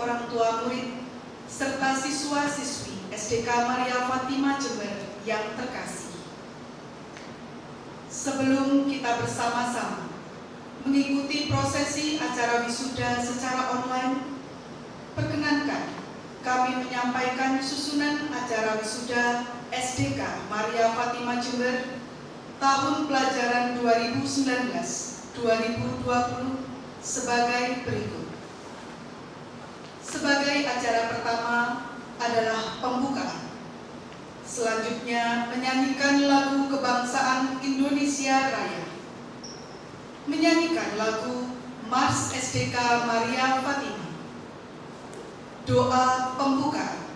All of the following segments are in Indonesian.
orang tua murid, serta siswa-siswi SDK Maria Fatima Jember yang terkasih. Sebelum kita bersama-sama mengikuti prosesi acara wisuda secara online, perkenankan kami menyampaikan susunan acara wisuda SDK Maria Fatima Jember tahun pelajaran 2019-2020 sebagai berikut. Sebagai acara pertama adalah pembukaan. Selanjutnya menyanyikan lagu kebangsaan Indonesia Raya. Menyanyikan lagu Mars SDK Maria Fatima. Doa pembukaan.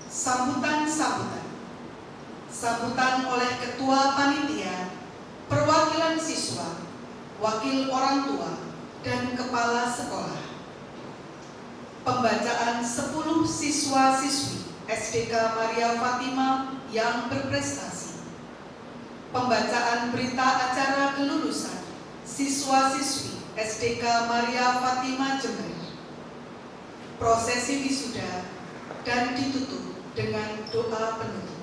Sambutan-sambutan. Sambutan oleh Ketua Panitia, perwakilan siswa, wakil orang tua, dan kepala sekolah. Pembacaan 10 siswa-siswi SDK Maria Fatima yang berprestasi. Pembacaan berita acara kelulusan siswa-siswi SDK Maria Fatima Jember. Prosesi wisuda dan ditutup dengan doa penutup.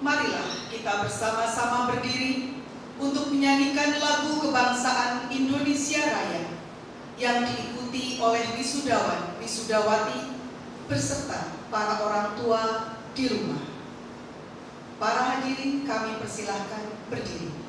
Marilah kita bersama-sama berdiri untuk menyanyikan lagu kebangsaan Indonesia Raya yang diikuti oleh wisudawan, wisudawati, beserta para orang tua di rumah. Para hadirin kami persilahkan berdiri.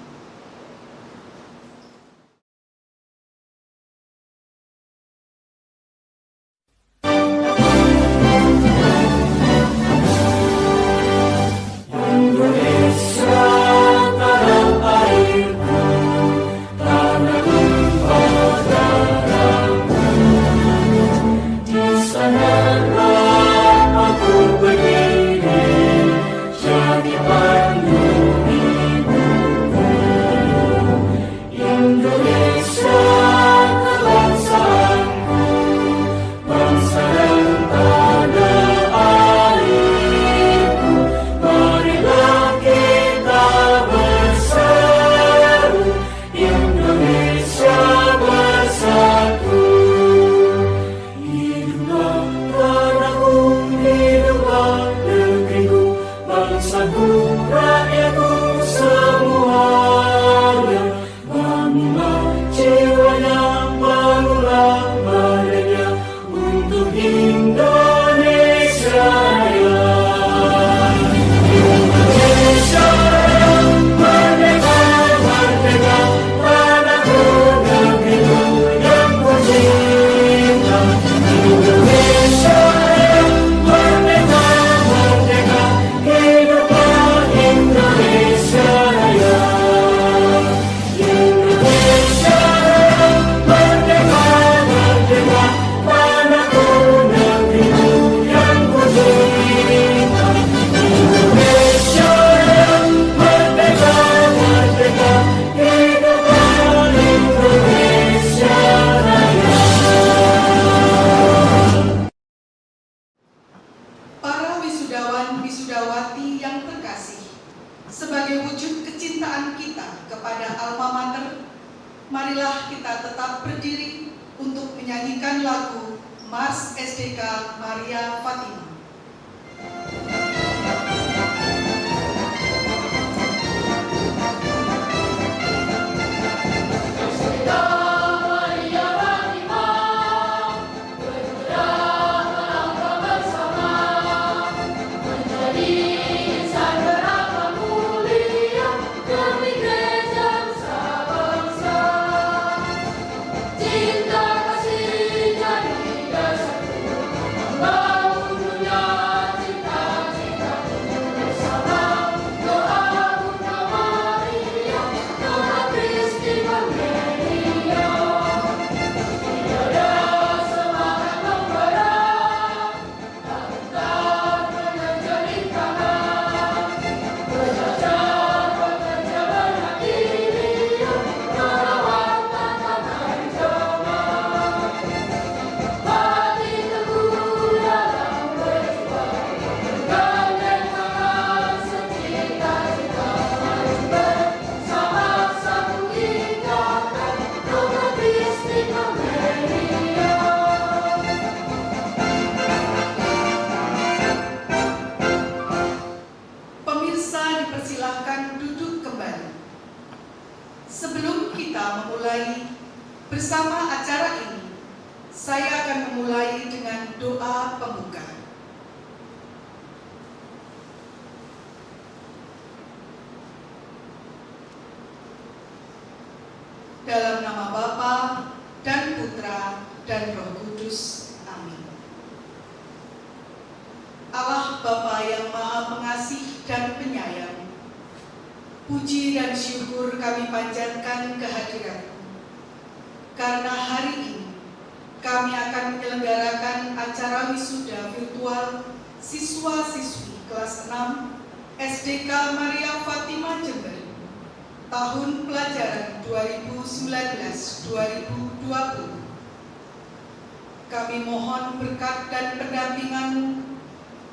Wisudawati yang terkasih, sebagai wujud kecintaan kita kepada alma mater, marilah kita tetap berdiri untuk menyanyikan lagu Mars SDK Maria Fatima. Cinta Bersama acara ini, saya akan memulai dengan doa pembuka. Dalam nama Bapa dan Putra dan Roh Kudus. Amin. Allah Bapa yang Maha Pengasih dan Penyayang, puji dan syukur kami panjatkan kehadirat-Mu, karena hari ini kami akan menyelenggarakan acara wisuda virtual siswa-siswi kelas 6 SDK Maria Fatima Jember tahun pelajaran 2019-2020. Kami mohon berkat dan pendampingan-Mu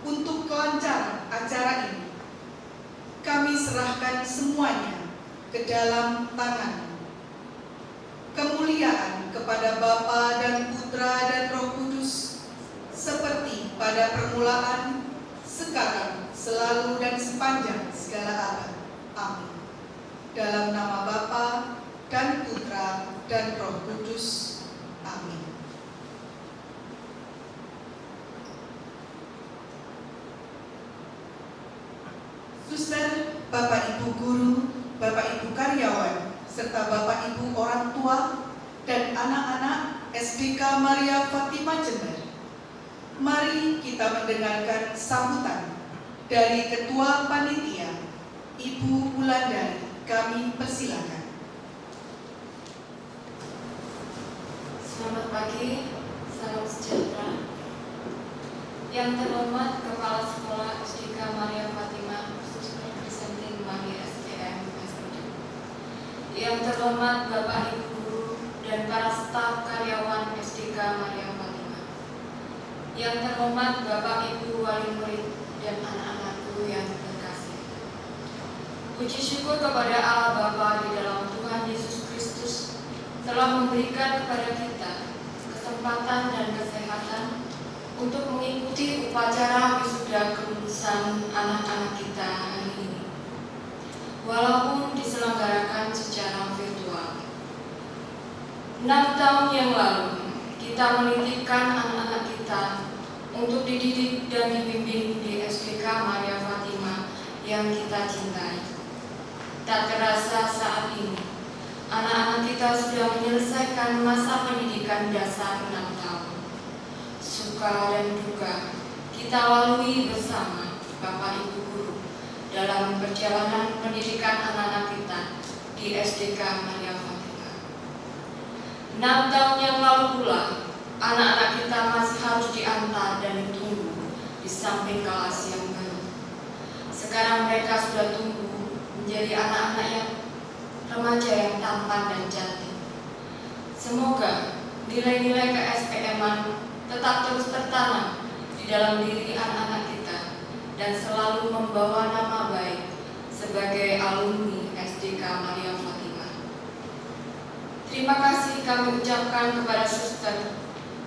untuk kelancaran acara ini. Kami serahkan semuanya ke dalam tangan-Mu. Kemuliaan kepada Bapa dan Putra dan Roh Kudus, seperti pada permulaan, sekarang, selalu dan sepanjang segala abad. Amin. Dalam nama Bapa dan Putra dan Roh Kudus. Amin. Suster, Bapak Ibu guru, Bapak Ibu karyawan, serta Bapak Ibu orang tua dan anak-anak SDK Maria Fatima Jember, mari kita mendengarkan sambutan dari Ketua Panitia, Ibu Wulandari. Kami persilakan. Selamat pagi, salam sejahtera. Yang terhormat Kepala Sekolah SDK Maria Fatima, khusus representing Maria SDM SDM. Yang terhormat Bapak Ibu guru dan para staf karyawan SDK Maria Fatima. Yang terhormat Bapak Ibu wali murid dan anak-anakku yang terkasih. Puji syukur kepada Allah Bapa di dalam Tuhan Yesus Kristus telah memberikan kepada kita kesempatan dan kesehatan untuk mengikuti upacara wisuda kelulusan anak-anak kita hari ini. Walaupun diselenggarakan secara virtual. 6 tahun yang lalu, kita menitipkan anak-anak kita untuk dididik dan dibimbing di SDK Maria Fatima yang kita cintai. Tak terasa saat ini, anak-anak kita sudah menyelesaikan masa pendidikan dasar 6 tahun. Suka dan duka kita lalui bersama Bapak Ibu guru dalam perjalanan pendidikan anak-anak kita di SDK Maria Fatima. 6 tahun yang lalu pula, anak-anak kita masih harus diantar dan ditunggu di samping kelas yang baru. Sekarang mereka sudah tumbuh menjadi anak-anak yang remaja yang tampan dan cantik. Semoga nilai-nilai ke-SPM-an tetap terus tertanam di dalam diri anak-anak kita dan selalu membawa nama baik sebagai alumni SDK Maria Fatima. Terima kasih kami ucapkan kepada suster,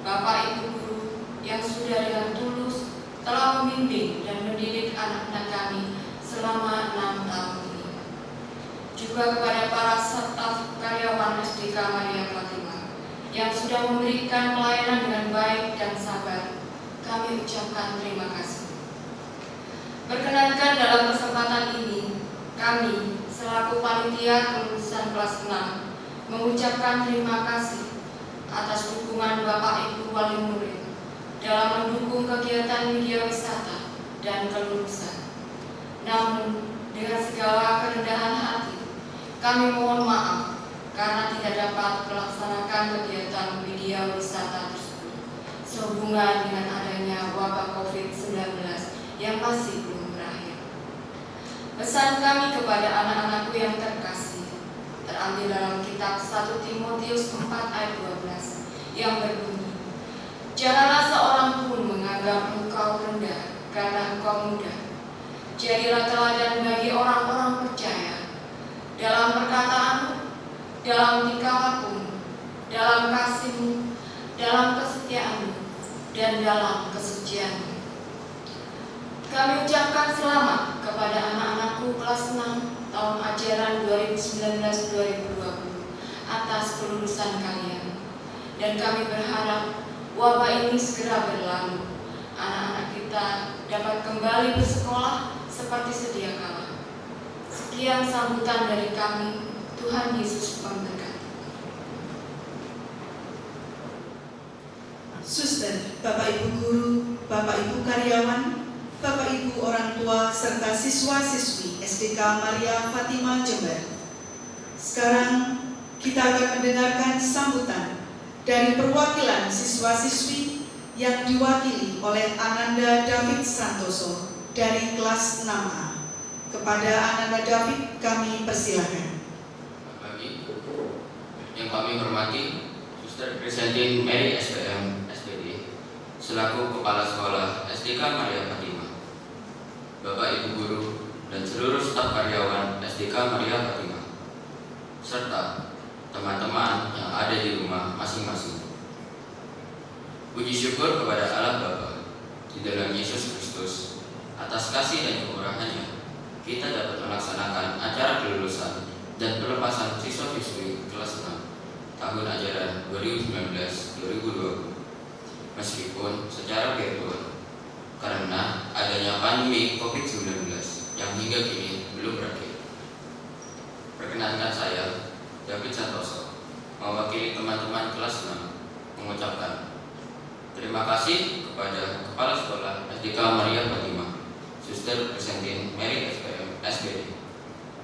Bapak Ibu guru yang sudah dengan tulus telah membimbing dan mendidik anak-anak kami selama 6 tahun. Juga kepada para staf karyawan SDK Maria Fatima yang sudah memberikan pelayanan dengan baik dan sabar, kami ucapkan terima kasih. Perkenankan dalam kesempatan ini, kami selaku panitia kelulusan kelas 6 mengucapkan terima kasih atas dukungan Bapak Ibu wali murid dalam mendukung kegiatan media wisata dan kelulusan. Namun, dengan segala kerendahan hati, kami mohon maaf karena tidak dapat melaksanakan kegiatan media wisata tersebut sehubungan dengan adanya wabah COVID-19 yang masih belum berakhir. Pesan kami kepada anak-anakku yang terkasih terambil dalam kitab 1 Timotius 4 ayat 12 yang berbunyi, "Janganlah seorang pun menganggap engkau rendah karena engkau muda. Jadilah teladan bagi orang-orang percaya dalam perkataanmu, dalam tingkah lakumu, dalam kasihmu, dalam kesetiaanmu, dan dalam kesucianmu." Kami ucapkan selamat kepada anak-anakku kelas 6 tahun ajaran 2019-2020 atas kelulusan kalian. dan kami berharap wabah ini segera berlalu. Anak-anak kita dapat kembali bersekolah seperti sedia kala. Sekian sambutan dari kami. Tuhan Yesus memberkati. Suster, Bapak Ibu guru, Bapak Ibu karyawan, Bapak Ibu orang tua, serta siswa-siswi SDK Maria Fatima Jember. Sekarang kita akan mendengarkan sambutan dari perwakilan siswa-siswi yang diwakili oleh Ananda David Santoso dari kelas 6A. Kepada Ananda David kami persilakan. Yang kami hormati Suster Krisentin Mary SPM SPD selaku Kepala Sekolah SDK Maria Fatima, Bapak Ibu guru dan seluruh staf karyawan SDK Maria Fatima, serta teman-teman yang ada di rumah masing-masing. Puji syukur kepada Allah Bapa di dalam Yesus Kristus atas kasih dan kemurahan-Nya, kita dapat melaksanakan acara kelulusan dan pelepasan siswa-siswi kelas 6 tahun ajaran 2019-2020 meskipun secara virtual karena adanya pandemi COVID-19 yang hingga kini belum berakhir. Perkenankan saya, David Santoso, mewakili teman-teman kelas 6 mengucapkan terima kasih kepada Kepala Sekolah SDK Maria Fatima, Suster Krisentin Mary SPM SPD,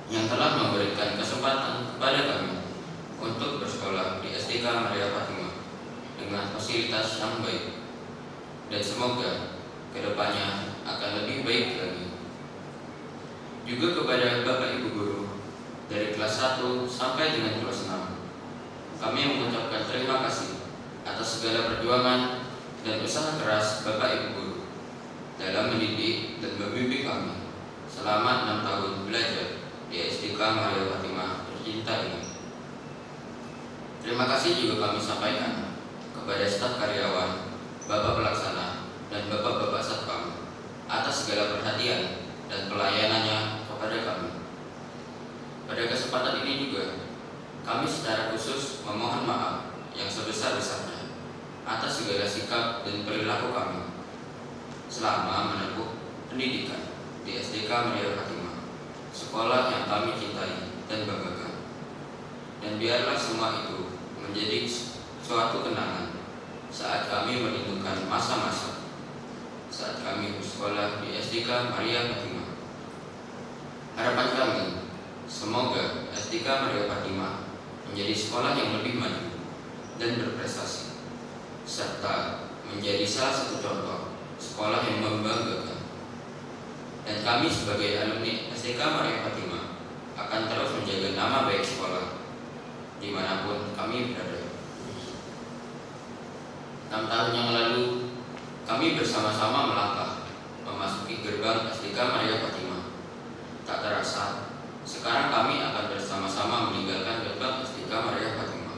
yang telah memberikan kesempatan kepada kami untuk bersekolah di SDK Maria Fatima dengan fasilitas yang baik, dan semoga kedepannya akan lebih baik lagi. Juga kepada Bapak Ibu guru dari kelas 1 sampai dengan kelas 6, kami mengucapkan terima kasih atas segala perjuangan dan usaha keras Bapak Ibu guru dalam mendidik dan membimbing kami selama 6 tahun belajar di SDK Maria Fatima tercinta ini. Terima kasih juga kami sampaikan kepada staf karyawan, Bapak Pelaksana, dan Bapak-Bapak Satpam atas segala perhatian dan pelayanannya kepada kami. Pada kesempatan ini juga, kami secara khusus memohon maaf yang sebesar-besarnya atas segala sikap dan perilaku kami selama menempuh pendidikan di SDK Maria Fatima, sekolah yang kami cintai dan banggakan. Dan biarlah semua itu menjadi suatu kenangan saat kami merindukan masa-masa saat kami bersekolah di SDK Maria Fatima. Harapan kami, semoga SDK Maria Fatima menjadi sekolah yang lebih maju dan berprestasi, serta menjadi salah satu contoh sekolah yang membanggakan. Dan kami sebagai alumni SDK Maria Fatima akan terus menjaga nama baik sekolah dimanapun kami berada. 6 tahun yang lalu, kami bersama-sama melangkah memasuki gerbang SDK Maria Fatima. Tak terasa, sekarang kami akan bersama-sama meninggalkan gerbang SDK Maria Fatima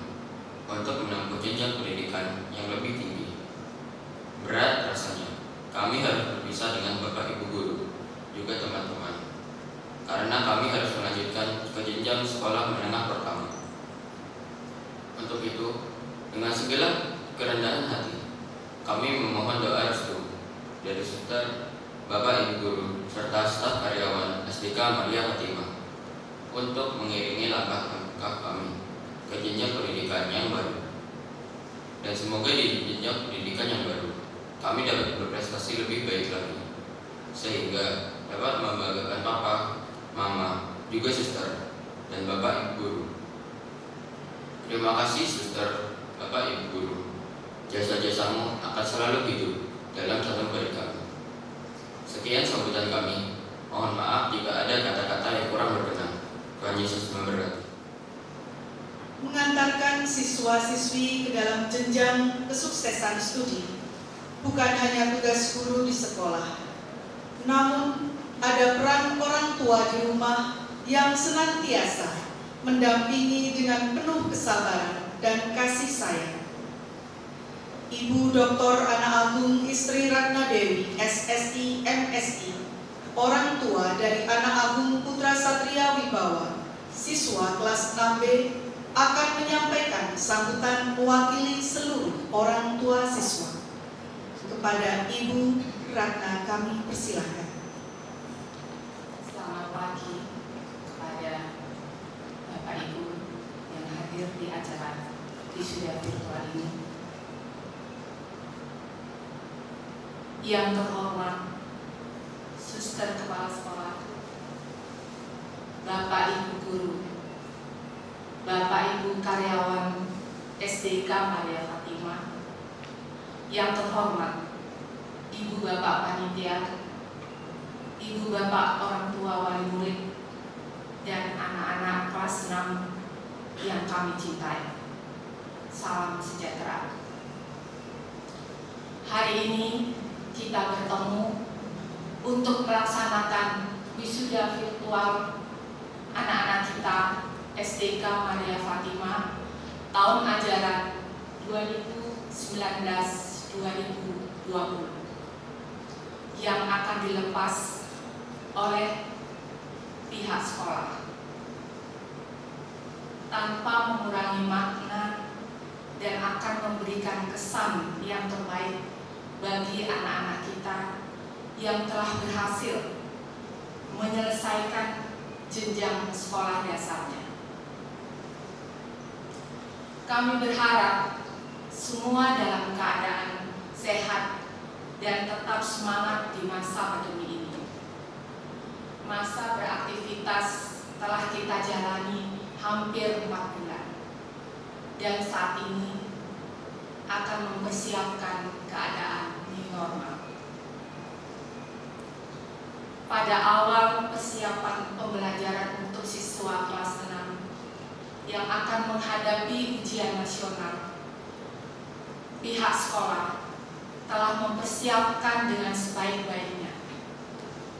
untuk menempuh jenjang pendidikan yang lebih tinggi. Berat rasanya, kami harus berpisah dengan Bapak Ibu guru, juga teman-teman, karena kami harus melanjutkan ke jenjang sekolah menengah pertama. Untuk itu, dengan segala kerendahan hati, kami memohon doa restu dari Suster, Bapak Ibu guru, serta staf karyawan SDK Maria Fatima untuk mengiringi langkah-langkah kami ke jenjang pendidikan yang baru. Dan semoga di jenjang pendidikan yang baru, kami dapat berprestasi lebih baik lagi, sehingga dapat membanggakan Papa, Mama, juga Suster, dan Bapak Ibu guru. Terima kasih Suster, Bapak Ibu guru. Jasa-jasamu akan selalu hidup dalam satu beri kami. Sekian sambutan kami. Mohon maaf jika ada kata-kata yang kurang berkenan. Tuhan Yesus memberkati. Mengantarkan siswa-siswi ke dalam jenjang kesuksesan studi bukan hanya tugas guru di sekolah, namun ada peran orang tua di rumah yang senantiasa mendampingi dengan penuh kesabaran dan kasih sayang. Ibu Dr. Ana Agung Istri Ratna Dewi, SSI, MSI, orang tua dari Ana Agung Putra Satria Wibawa, siswa kelas 6B, akan menyampaikan sambutan mewakili seluruh orang tua siswa. Kepada Ibu Ratna kami persilahkan. Selamat pagi kepada Bapak Ibu yang hadir di acara wisuda virtual ini. Yang terhormat Suster Kepala Sekolah, Bapak Ibu Guru, Bapak Ibu karyawan SDK Maria Fatimah, yang terhormat Ibu Bapak Panitia, Ibu Bapak orang tua wali murid, dan anak-anak kelas 6 yang kami cintai. Salam sejahtera. Hari ini kita bertemu untuk melaksanakan wisuda virtual anak-anak kita SDK Maria Fatimah tahun ajaran 2019-2020 yang akan dilepas oleh pihak sekolah tanpa mengurangi makna dan akan memberikan kesan yang terbaik bagi anak-anak kita yang telah berhasil menyelesaikan jenjang sekolah dasarnya. Kami berharap semua dalam keadaan sehat dan tetap semangat di masa pandemi ini. Masa beraktivitas telah kita jalani hampir 4 bulan, dan saat ini akan mempersiapkan keadaan new normal. Pada awal persiapan pembelajaran untuk siswa kelas 6 yang akan menghadapi ujian nasional, pihak sekolah telah mempersiapkan dengan sebaik-baiknya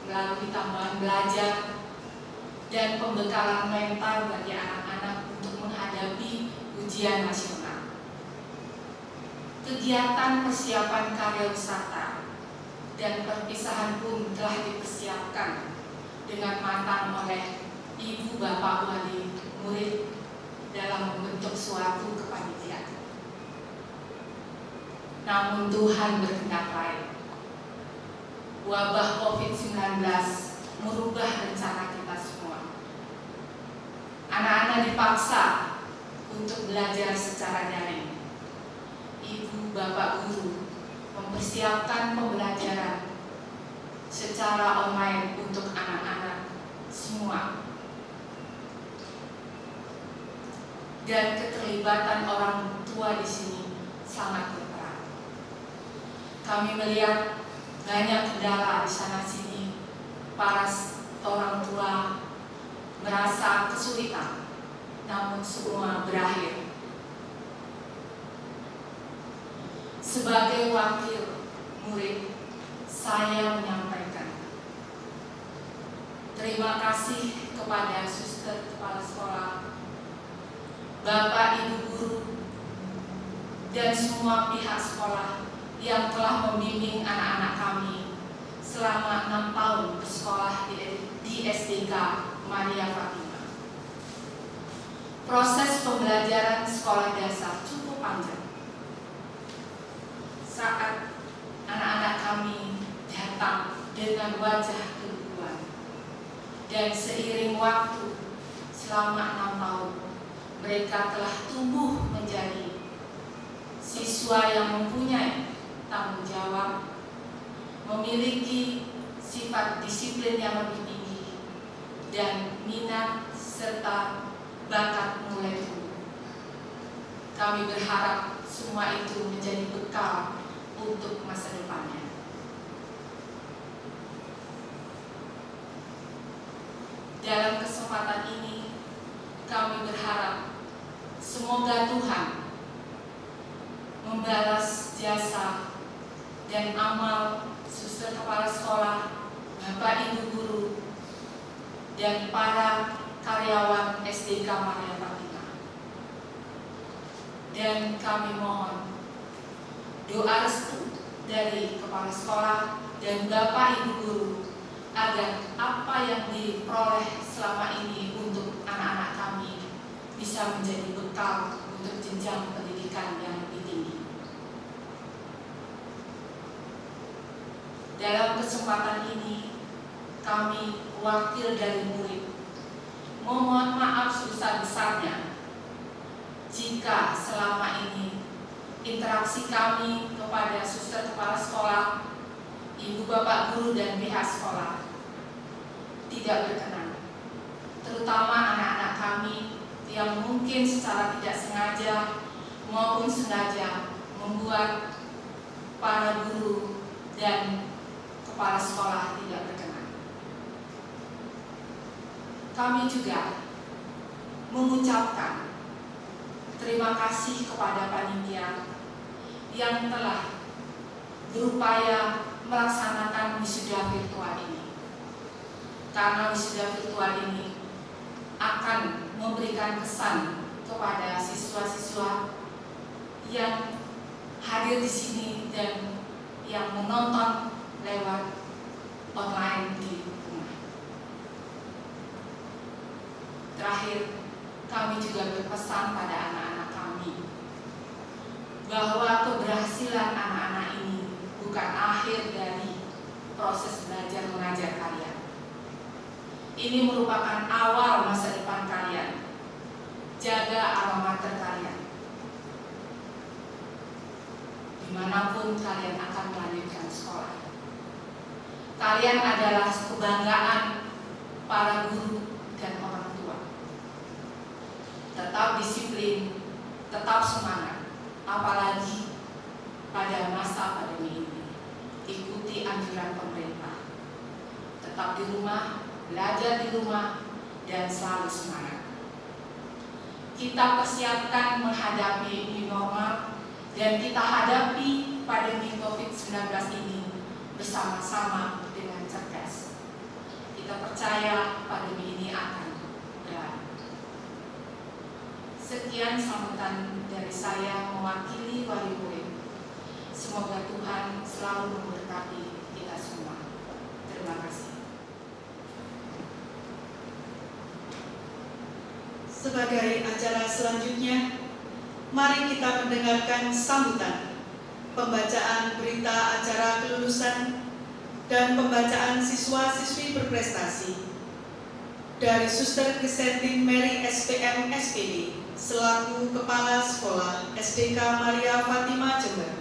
melalui tambahan belajar dan pembekalan mental bagi anak-anak untuk menghadapi ujian nasional. Kegiatan persiapan karya wisata dan perpisahan pun telah dipersiapkan dengan matang oleh Ibu Bapak wali murid dalam membentuk suatu kepanitiaan. Namun Tuhan berkehendak lain. Wabah COVID-19 merubah rencana kita semua. Anak-anak dipaksa untuk belajar secara daring. Ibu bapak guru mempersiapkan pembelajaran secara online untuk anak-anak semua. Dan keterlibatan orang tua di sini sangat berperan. Kami melihat banyak kendala di sana sini, para orang tua merasa kesulitan, namun semua berakhir. Sebagai wakil murid, saya menyampaikan terima kasih kepada suster kepala sekolah, Bapak Ibu guru, dan semua pihak sekolah yang telah membimbing anak-anak kami selama 6 tahun bersekolah di SDK Maria Fatimah. Proses pembelajaran sekolah dasar cukup panjang. Saat anak-anak kami datang dengan wajah keluar, dan seiring waktu selama 6 tahun, mereka telah tumbuh menjadi siswa yang mempunyai tanggung jawab, memiliki sifat disiplin yang lebih tinggi, dan minat serta bakat mulai tumbuh. Kami berharap semua itu menjadi bekal untuk masa depannya. Dalam kesempatan ini, kami berharap semoga Tuhan membalas jasa dan amal suster kepala sekolah, Bapak Ibu guru, dan para karyawan SDK Maria Fatimah. Dan kami mohon doa restu dari kepala sekolah dan Bapak Ibu guru agar apa yang diperoleh selama ini untuk anak-anak kami bisa menjadi bekal untuk jenjang pendidikan yang lebih tinggi. Dalam kesempatan ini, kami wakil dari murid memohon maaf sebesar-besarnya jika selama ini interaksi kami kepada suster kepala sekolah, ibu bapak guru dan pihak sekolah tidak berkenan, terutama anak-anak kami yang mungkin secara tidak sengaja maupun sengaja membuat para guru dan kepala sekolah tidak berkenan. Kami juga mengucapkan terima kasih kepada panitia yang telah berupaya melaksanakan wisuda virtual ini. Karena wisuda virtual ini akan memberikan kesan kepada siswa-siswa yang hadir di sini dan yang menonton lewat online di rumah. Terakhir, kami juga berpesan pada anak-anak kami bahwa keberhasilan anak-anak ini bukan akhir dari proses belajar mengajar kalian. Ini merupakan awal masa depan kalian. Jaga alma mater kalian. Dimanapun kalian akan melanjutkan sekolah. Kalian adalah kebanggaan para guru dan orang tua. Tetap disiplin, tetap semangat. Apalagi pada masa pandemi ini, ikuti anjuran pemerintah. Tetap di rumah, belajar di rumah, dan selalu semangat. Kita persiapkan menghadapi new normal dan kita hadapi pandemi COVID-19 ini bersama-sama dengan cerdas. Kita percaya pandemi ini akan berakhir. Sekian sambutan dari saya mewakili wali murid. Semoga Tuhan selalu memberkati kita semua. Terima kasih. Sebagai acara selanjutnya, mari kita mendengarkan sambutan, pembacaan berita acara kelulusan, dan pembacaan siswa-siswi berprestasi dari Suster Krisentin Mary SPM SPD selaku Kepala Sekolah SDK Maria Fatima Jember,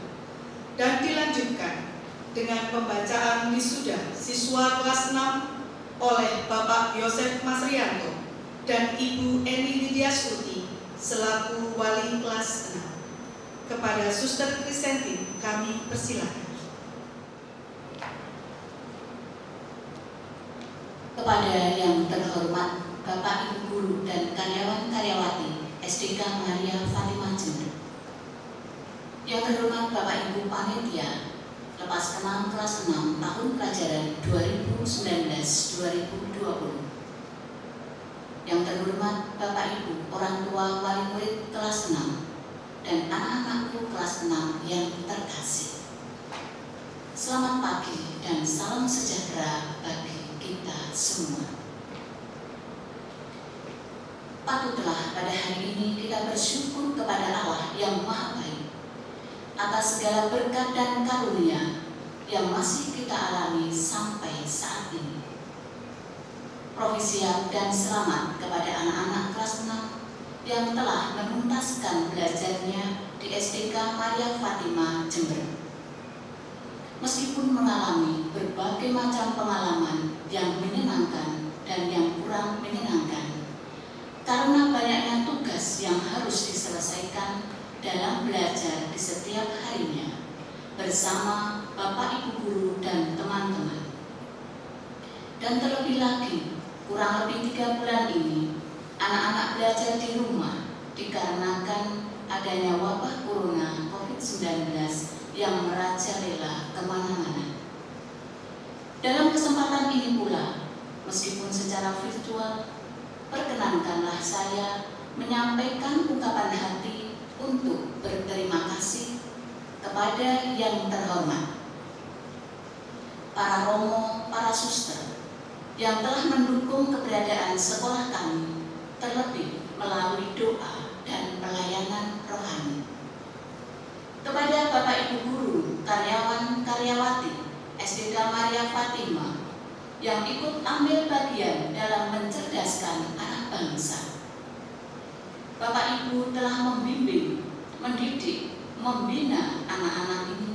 dan dilanjutkan dengan pembacaan wisuda siswa kelas 6 oleh Bapak Yosef Masrianto dan Ibu Eni Widiaswati selaku wali kelas 6. Kepada Suster Krisentin kami persilakan. Kepada yang terhormat Bapak Ibu Guru dan karyawan-karyawati SDK Maria Fatima Jember, yang terhormat Bapak Ibu Panitia Lepas Kenal kelas 6 tahun pelajaran 2019-2020, yang terhormat Bapak Ibu orang tua wali murid kelas 6 dan anak-anakku kelas 6 yang terkasih. Selamat pagi dan salam sejahtera bagi kita semua. Patutlah pada hari ini kita bersyukur kepada Allah yang Maha Baik atas segala berkat dan karunia yang masih kita alami sampai saat ini. Profisiat dan selamat kepada anak-anak kelas 6 yang telah menuntaskan belajarnya di SDK Maria Fatima Jember. Meskipun mengalami berbagai macam pengalaman yang menyenangkan dan yang kurang menyenangkan, karena banyaknya tugas yang harus diselesaikan dalam belajar di setiap harinya bersama Bapak Ibu Guru dan teman-teman. Dan terlebih lagi, kurang lebih 3 bulan ini, anak-anak belajar di rumah dikarenakan adanya wabah corona COVID-19 yang merajalela kemana-mana. Dalam kesempatan ini pula, meskipun secara virtual, perkenankanlah saya menyampaikan ungkapan hati untuk berterima kasih kepada yang terhormat para romo, para suster yang telah mendukung keberadaan sekolah kami, terlebih melalui doa dan pelayanan rohani. Kepada Bapak Ibu guru, karyawan, karyawati SDK Maria Fatima yang ikut ambil bagian dalam mencerdaskan anak bangsa. Bapak Ibu telah membimbing, mendidik, membina anak-anak ini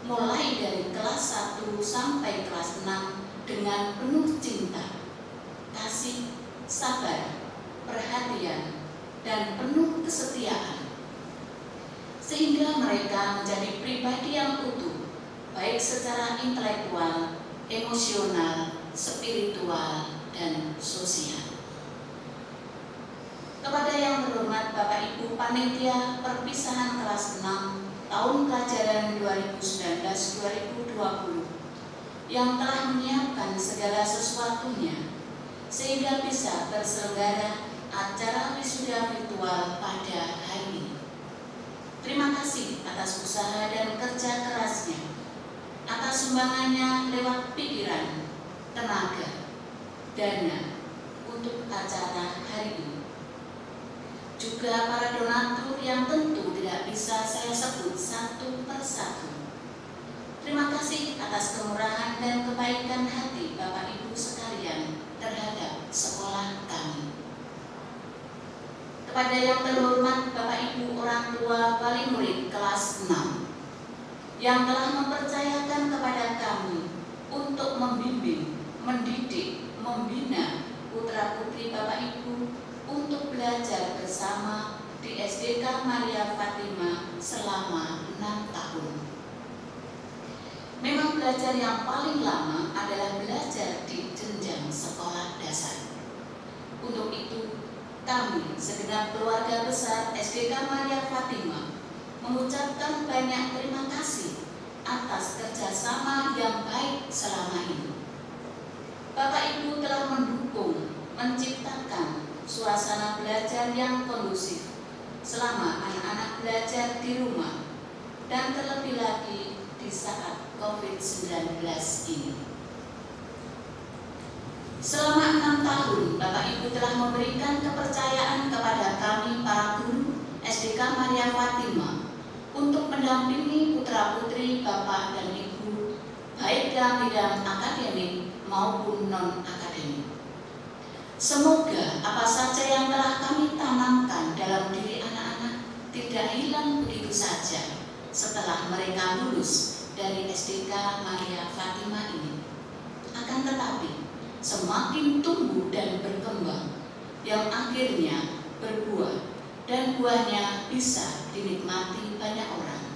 mulai dari kelas 1 sampai kelas 6 dengan penuh cinta, kasih, sabar, perhatian, dan penuh kesetiaan, sehingga mereka menjadi pribadi yang utuh, baik secara intelektual, emosional, spiritual, dan sosial. Kepada yang terhormat Bapak Ibu Panitia Perpisahan kelas 6 tahun pelajaran 2019-2020 yang telah menyiapkan segala sesuatunya sehingga bisa terselenggara acara wisuda virtual pada hari ini. Terima kasih atas usaha dan kerja kerasnya, atas sumbangannya lewat pikiran, tenaga, dana untuk acara hari ini. Juga para donatur yang tentu tidak bisa saya sebut satu persatu. Terima kasih atas kemurahan dan kebaikan hati Bapak Ibu sekalian terhadap sekolah kami. Kepada yang terhormat Bapak Ibu orang tua wali murid kelas 6 yang telah mempercayakan kepada kami untuk membimbing, mendidik, membina putra-putri Bapak Ibu untuk belajar bersama di SDK Maria Fatima selama 6 tahun. Memang belajar yang paling lama adalah belajar di jenjang sekolah dasar. Untuk itu, kami segenap keluarga besar SDK Maria Fatima mengucapkan banyak terima kasih atas kerjasama yang baik selama ini. Bapak Ibu telah mendukung, menciptakan suasana belajar yang kondusif selama anak-anak belajar di rumah dan terlebih lagi di saat COVID-19 ini. Selama 6 tahun, Bapak Ibu telah memberikan kepercayaan kepada kami para guru SDK Maria Fatima untuk mendampingi putra-putri Bapak dan Ibu baik dalam bidang akademik maupun non-akademik. Semoga apa saja yang telah kami tanamkan dalam diri anak-anak tidak hilang begitu saja setelah mereka lulus dari SDK Maria Fatima ini. Akan tetapi semakin tumbuh dan berkembang yang akhirnya berbuah dan buahnya bisa dinikmati banyak orang,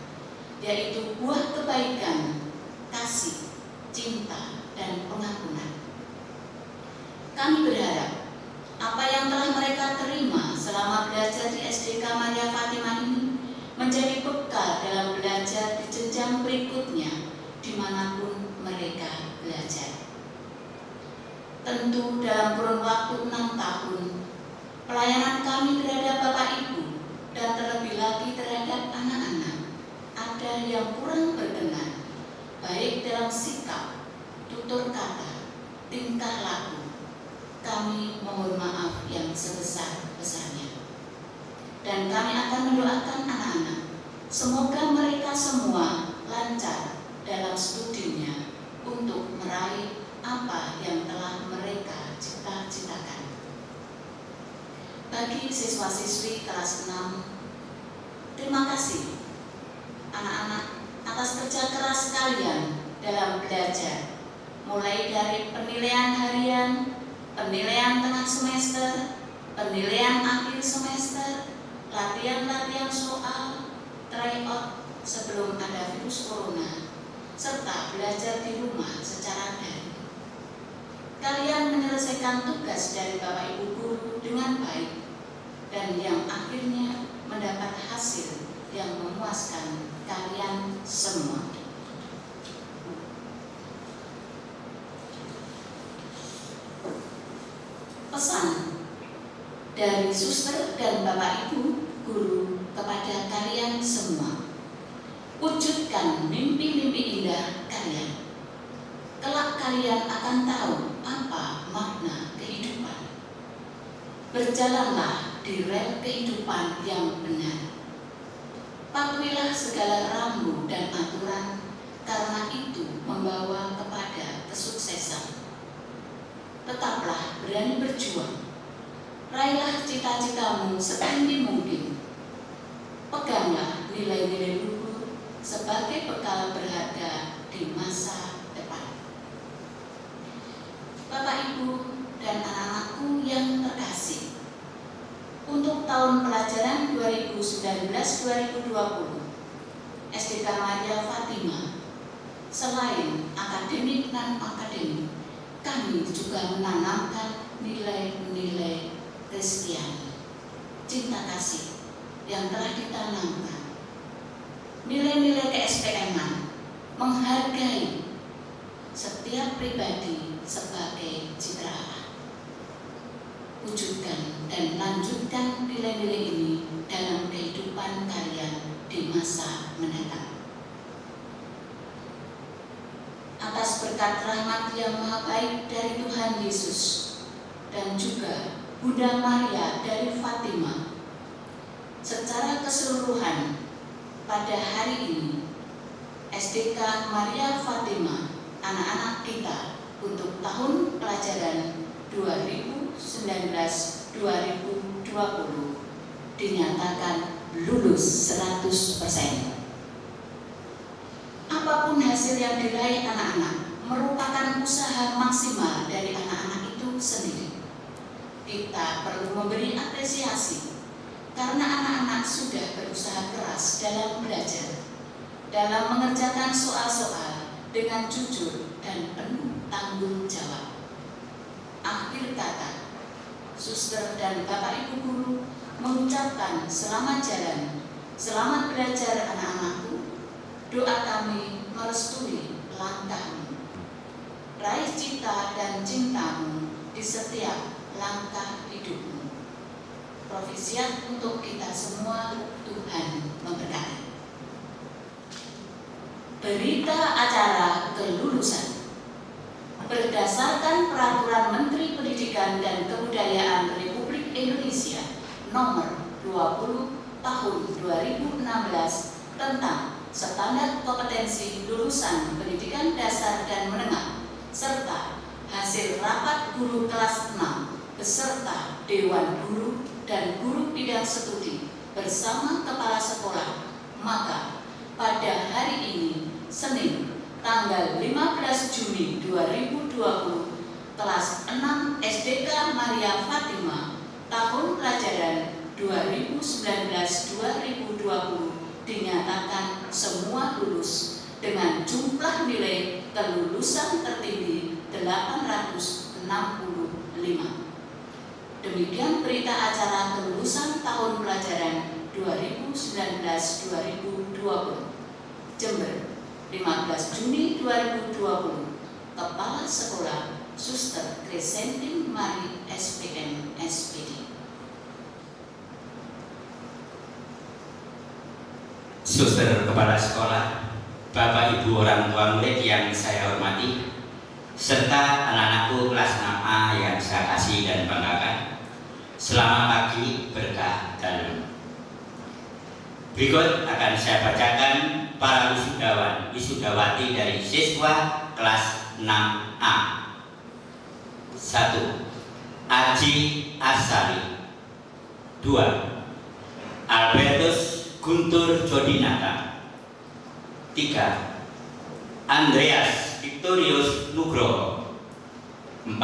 yaitu buah kebaikan, kasih, cinta, dan pengampunan. Kami berharap apa yang telah mereka terima selama belajar di SDK Maria Fatima ini menjadi bekal dalam belajar di jenjang berikutnya dimanapun mereka belajar. Tentu dalam kurun waktu 6 tahun, pelayanan kami terhadap Bapak Ibu dan terlebih lagi terhadap anak-anak ada yang kurang berkenan, baik dalam sikap, tutur kata, tingkah laku. Kami mohon maaf yang sebesar-besarnya. Dan kami akan mendoakan anak-anak, semoga mereka semua lancar dalam studinya untuk meraih apa yang telah mereka cita-citakan. Bagi siswa-siswi kelas 6, terima kasih anak-anak atas kerja keras kalian dalam belajar, mulai dari penilaian harian, penilaian tengah semester, penilaian akhir semester, latihan-latihan soal, tryout sebelum ada virus corona, serta belajar di rumah secara daring. Kalian menyelesaikan tugas dari Bapak Ibu guru dengan baik dan yang akhirnya mendapat hasil yang memuaskan kalian semua. Pesan dari suster dan Bapak Ibu guru kepada kalian semua: wujudkan mimpi-mimpi indah kalian. Kelak kalian akan tahu apa makna kehidupan. Berjalanlah di rel kehidupan yang benar. Patuhilah segala rambu dan aturan, karena itu membawa kepada kesuksesan. Tetaplah berani berjuang. Raihlah cita-citamu setinggi mungkin. Peganglah nilai-nilai luhur sebagai bekal berharga di masa depan. Bapak, Ibu, dan anak-anakku yang terkasih, untuk tahun pelajaran 2019-2020, SDK Maria Fatima, selain akademik dan akademik, kami juga menanamkan nilai-nilai Kristiani, cinta kasih yang telah ditanamkan. Nilai-nilai ke-SPM-an menghargai setiap pribadi sebagai citra Allah. Wujudkan dan lanjutkan nilai-nilai ini dalam kehidupan kalian di masa mendatang. Atas berkat rahmat yang maha baik dari Tuhan Yesus dan juga Bunda Maria dari Fatima, secara keseluruhan pada hari ini SDK Maria Fatima anak-anak kita untuk tahun pelajaran 2019-2020 dinyatakan lulus 100%. Apapun hasil yang diraih anak-anak merupakan usaha maksimal dari anak-anak itu sendiri. Kita perlu memberi apresiasi karena anak-anak sudah berusaha keras dalam belajar, dalam mengerjakan soal-soal dengan jujur dan penuh tanggung jawab. Akhir kata, suster dan Bapak Ibu guru mengucapkan selamat jalan, selamat belajar anak-anakku. Doa kami merestui langkahmu. Raih cita dan cintamu di setiap langkah hidupmu. Profisiat untuk kita semua, Tuhan memberkati. Berita acara kelulusan. Berdasarkan Peraturan Menteri Pendidikan dan Kebudayaan Republik Indonesia Nomor 20 Tahun 2016 tentang standar kompetensi lulusan pendidikan dasar dan menengah serta hasil rapat guru kelas 6 beserta Dewan Guru dan guru bidang studi bersama kepala sekolah, maka pada hari ini Senin tanggal 15 Juni 2020 kelas 6 SDK Maria Fatima tahun pelajaran 2019-2020 dinyatakan semua lulus dengan jumlah nilai kelulusan tertinggi 865. Demikian berita acara kelulusan tahun pelajaran 2019-2020. Jember, 15 Juni 2020. Kepala Sekolah Suster Crescentin Mari SPM SPD. Suster Kepala Sekolah, Bapak Ibu orang tua murid yang saya hormati, serta anak-anakku kelas 6A yang saya kasih dan banggakan, selamat pagi berkah dalam. Berikut akan saya bacakan para wisudawan, wisudawati dari siswa kelas 6A. 1. Aji Asari. 2. Albertus Guntur Jodinata. 3. Andreas Victorius Nugroho. 4.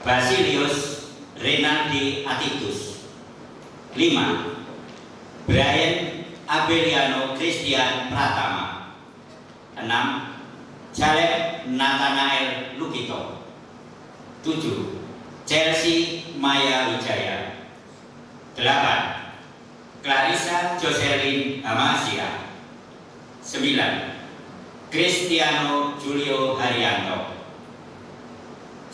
Basilius Renaldi Atitus. 5. Brian Abeliano Christian Pratama. 6. Caleb Nathanael Lukito. 7. Chelsea Maya Wijaya. 8. Clarissa Jocelyn Amasia. 9. Cristiano Julio Haryanto.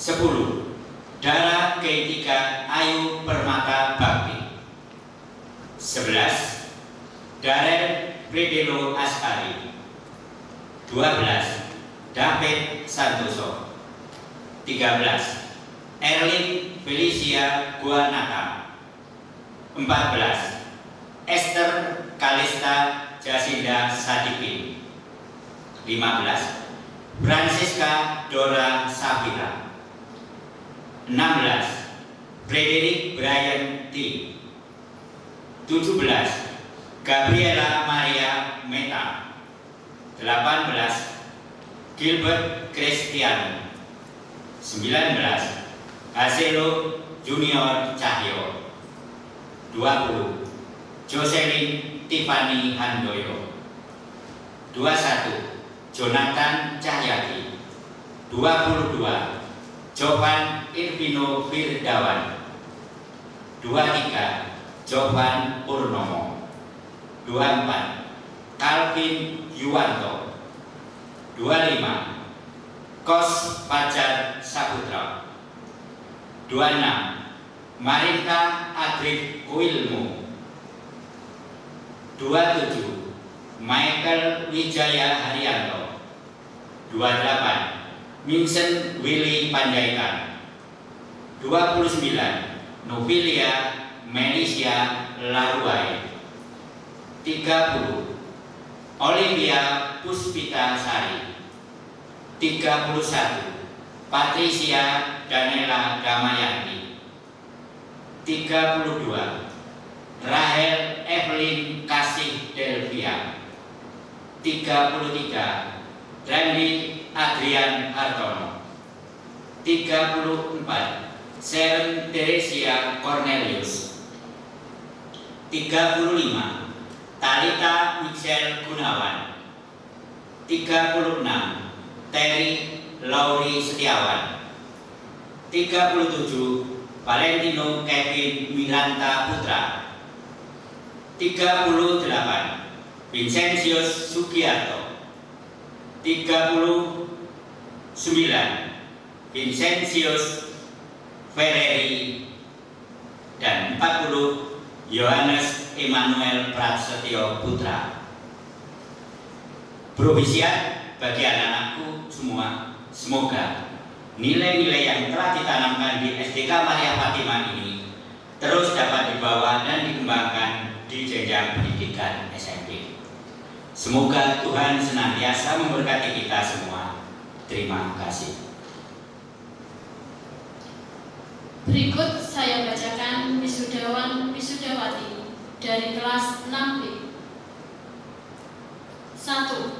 10. Dara Keitika Ayu Permata Bakti. 11. Darren Predelo Askari. 12. David Santoso. 13. Erlin Felicia Guanata. 14. Esther Kalista Jasinda Sadikin. 15. Francisca Dora Safira. 16. Frederick Brian T. 17. Gabriela Maria Meta. 18. Gilbert Cristiano. 19. Haselo Junior Cahyo. 20. Jocelyn Tiffany Handoyo. 21. Jonathan Cahyadi. 22. Jovan Irvino Firdawan. 23. Jovan Purnomo. 24. Calvin Yuwanto. 25. Kos Fajar Saputra. 26. Marita Adrif Wilmu. 27. Michael Wijaya Haryanto. 28. Vincent Willy Panjaitan. 29. Novilia Melisia Laruai. 30. Olivia Puspita Sari. 31. Patricia Danela Damayanti. 32. Rahel Evelyn Kasih Delvia. 33. Randy Adrian Hartono. 34. Sharon Teresia Cornelius. 35. Talita Michelle Gunawan. 36. Terry Lauri Setiawan. 37. Valentino Kevin Milanta Putra. 38. Vincentius Sugiarto. 39. Vincentius Ferreri. Dan 40. Yohanes Emmanuel Prasetyo Putra. Provisiat bagi anak-anakku semua, semoga nilai-nilai yang telah ditanamkan di SDK Maria Fatimah ini terus dapat dibawa dan dikembangkan di jenjang pendidikan SMP. Semoga Tuhan senantiasa memberkati kita semua. Terima kasih. Berikut saya bacakan wisudawan wisudawati dari kelas 6B. 1.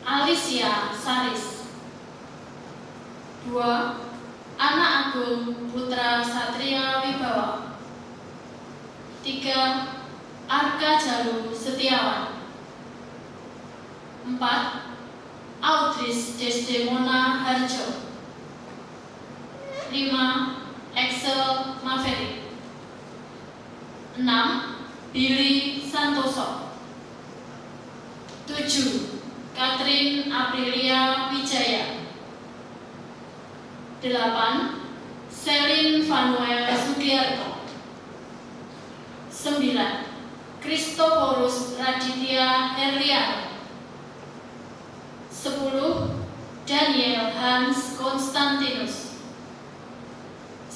Alicia Saris. 2. Anak Agung Putra Satria Wibawa. 3. Arka Jalu Setiawan. 4. Audris Desdemona Harjo. 5. Excel Maverick. 6. Billy Santoso. 7. Catherine Aprilia Wijaya. 8. Selin Vanuel Sugiarto. 9. Christophorus Raditya Herliano. 10. Daniel Hans Konstantinus.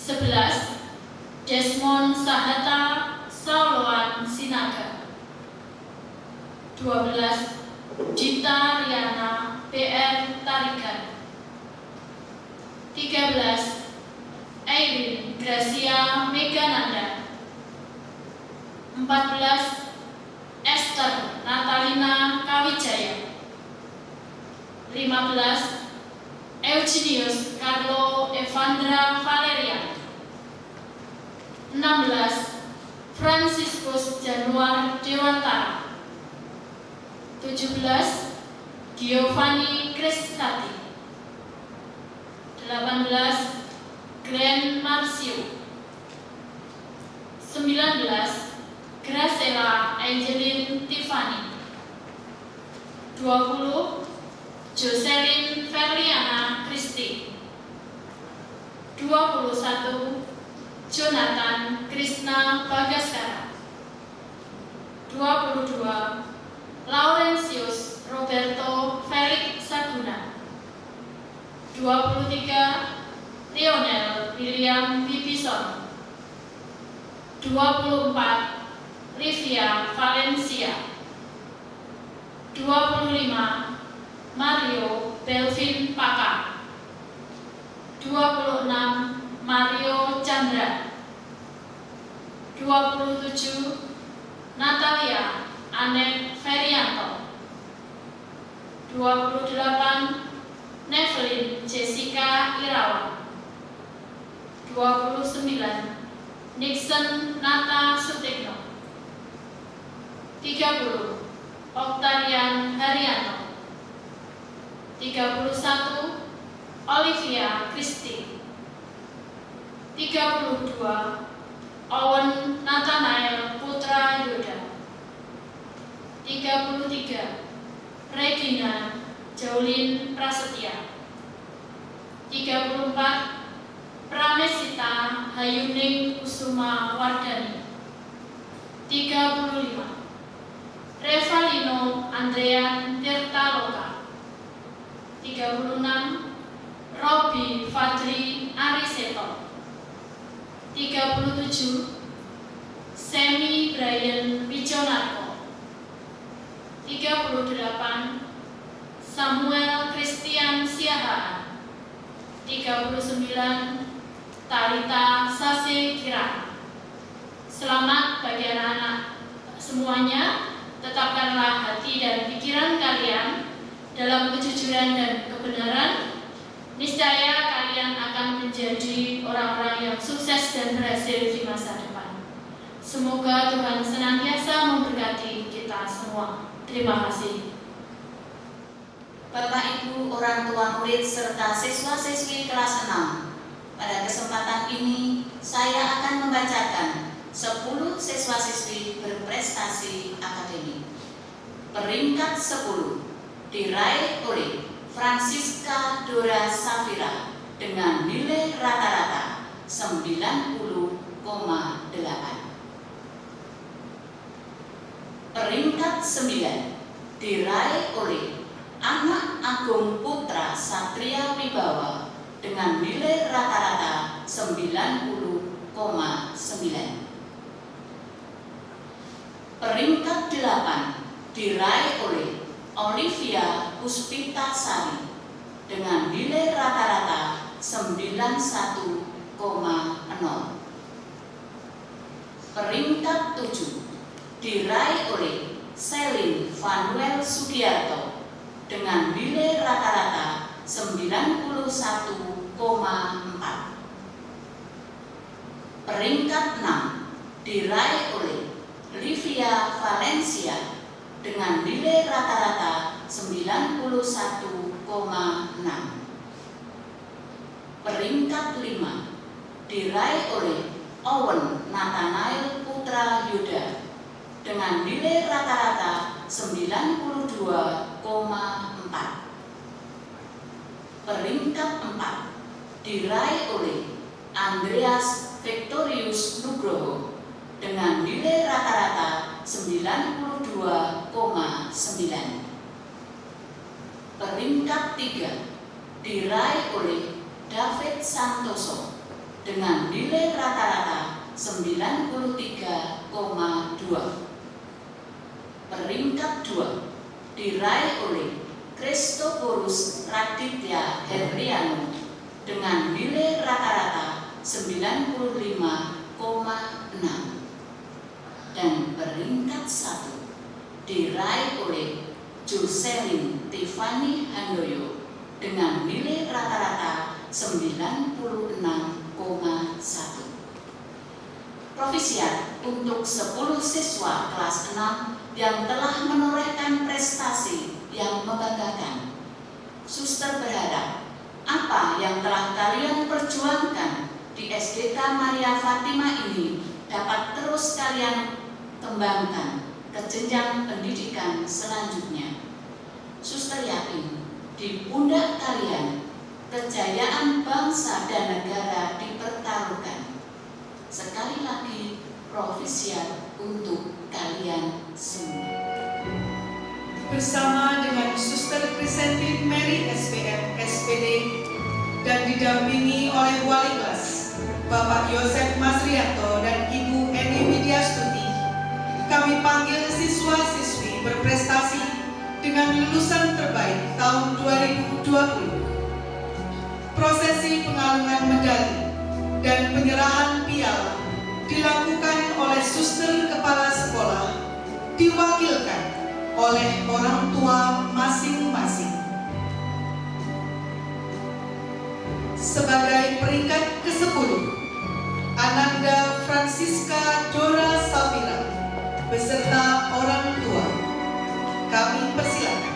11. Desmond Sahata Sauloan Sinaga. 12. Dita Riana PR Tarikan. 13. Airin Gracia Megananda. 14. Esther Natalina Kawijaya. 15. Eugenius Carlo Evandra Valeria. 16. Franciscus Januar Dewantara. 17. Giovanni Kristati. 18. Glenn Marcio. 19. Graciela Angeline Tiffany. 20. Jocelyn Ferliana Kristi. 21. Jonathan Krishna Bagaskara. 22. Laurentius Roberto Felix Saguna. 23. Lionel William Bibison. 24 Livia Valencia. 25 Mario Belvin Paka. 26 Mario Chandra. 27 Natalia Anet Ferianto. 28 Nevelyn Jessica Irawan. 29 Nixon Nata Sutikno. 30 Octarian Haryanto. 31 Olivia Christie. 32 Owen Nathanael Putra Yuda. 33 Regina Jolin Prasetya. 34 Pramesita Hayuning Kusuma Wardani. 35 Revalino Andrean Tirtaloka. 36 Robi Fadri Ariseto. 37 Semi Brian Wijonarko. 38 Samuel Christian Siahaan. 39 Talita Sase Kirana. Selamat bagi anak-anak semuanya. Tetapkanlah hati dan pikiran kalian dalam kejujuran dan kebenaran. Niscaya kalian akan menjadi orang-orang yang sukses dan berhasil di masa depan. Semoga Tuhan senantiasa memberkati kita semua. Terima kasih. Bapak, Ibu, orang tua murid, serta siswa-siswi kelas 6. Pada kesempatan ini, saya akan membacakan 10 siswa-siswi berprestasi akademik. Peringkat 10 diraih oleh Francisca Dora Safira dengan nilai rata-rata 90,8. Peringkat 9 diraih oleh Anak Agung Putra Satria Wibawa dengan nilai rata-rata 90,9. Peringkat 8 diraih oleh Olivia Puspita Sari dengan nilai rata-rata 91,0. Peringkat 7 diraih oleh Selin Vanuel Sugiarto dengan nilai rata-rata 91,4. Peringkat 6 diraih oleh Livia Valencia dengan nilai rata-rata 91,6. Peringkat 5 diraih oleh Owen Nathanael Putra Yuda dengan nilai rata-rata 92,4. Peringkat 4 diraih oleh Andreas Victorius Nugroho dengan nilai rata-rata 92,9. Peringkat 3 diraih oleh David Santoso dengan nilai rata-rata 93,2. Peringkat 2 diraih oleh Christophorus Raditya Herliano dengan nilai rata-rata 95,6. Dan peringkat 1 diraih oleh Jocelyn Tiffany Handoyo dengan nilai rata-rata 96,1. Provisiat untuk 10 siswa kelas 6 yang telah menorehkan prestasi yang membanggakan. Suster berharap apa yang telah kalian perjuangkan di SDK Maria Fatima ini dapat terus kalian kembangkan ke jenjang pendidikan selanjutnya. Suster yakin di pundak kalian kejayaan bangsa dan negara dipertaruhkan. Sekali lagi provisiat untuk kalian semua. Bersama dengan Suster Krisentin Mary SPM SPD dan didampingi oleh wali kelas Bapak Yosef Masrianto dan Ibu Eni Setiastuti, kami panggil siswa-siswi berprestasi dengan lulusan terbaik tahun 2020. Prosesi pengalungan medali dan penyerahan piala dilakukan oleh suster kepala sekolah, diwakilkan oleh orang tua masing-masing. Sebagai peringkat ke-10, Ananda Francisca Dora Safira beserta orang tua, kami persilakan.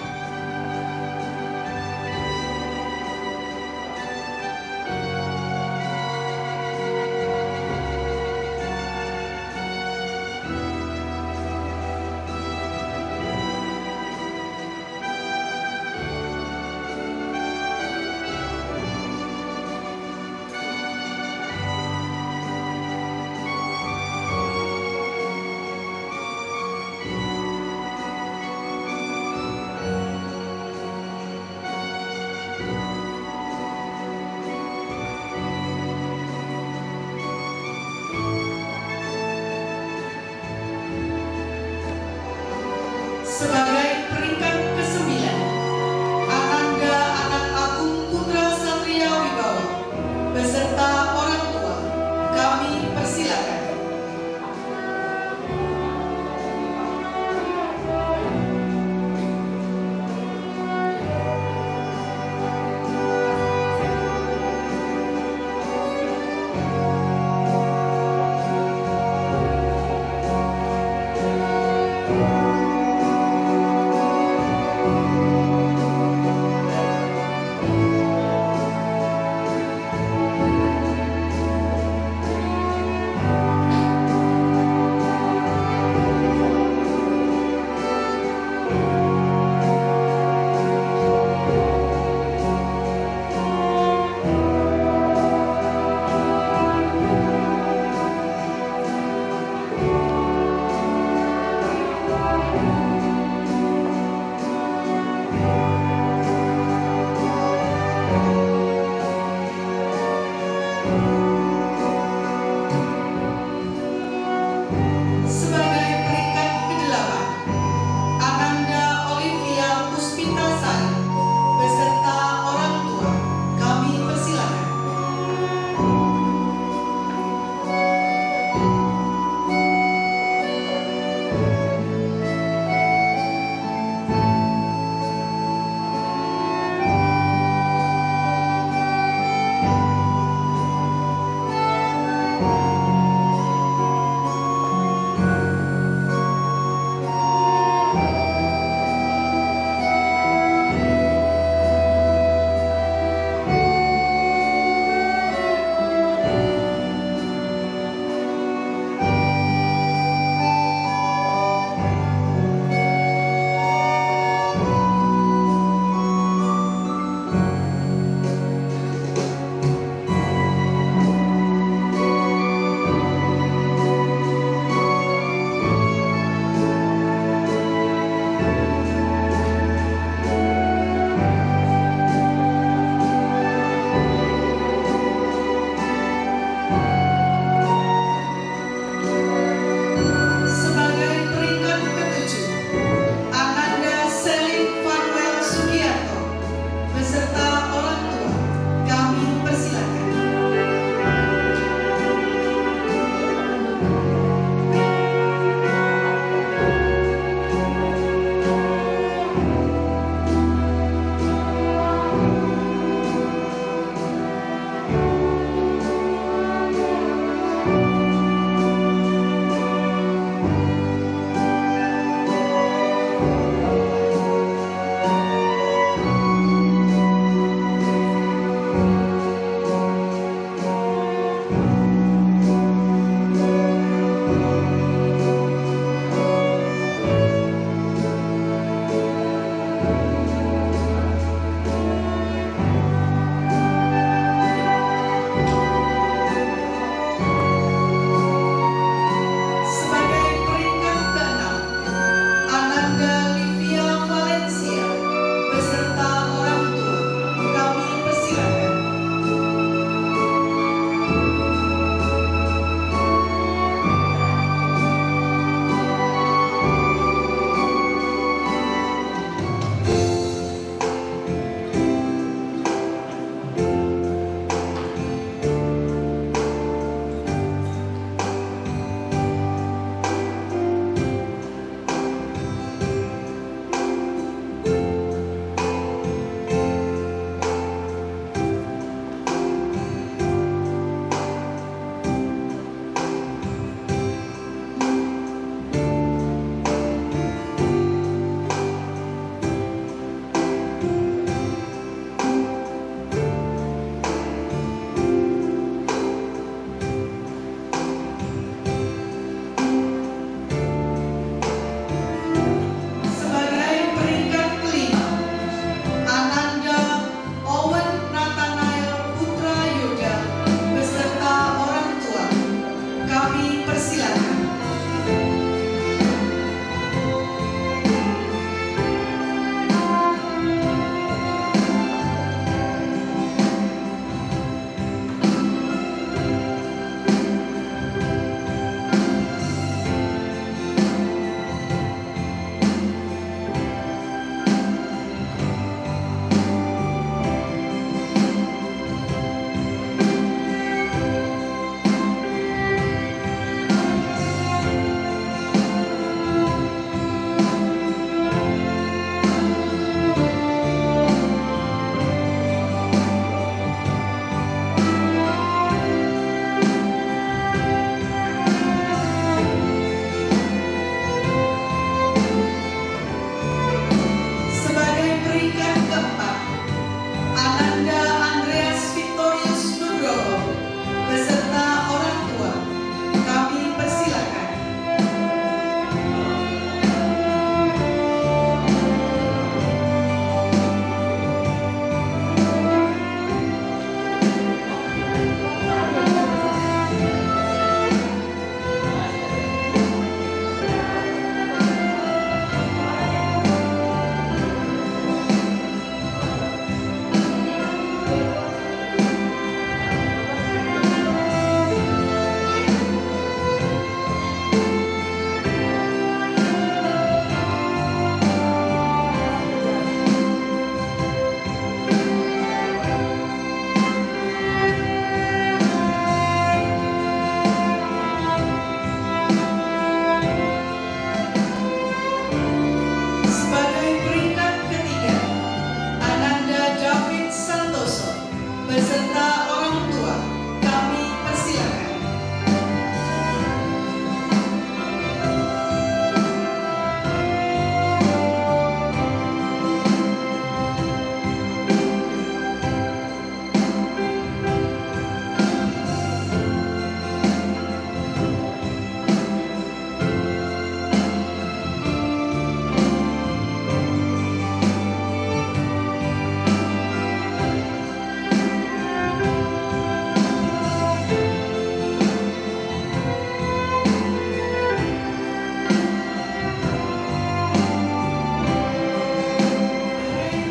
beserta orang tua, kami persilakan.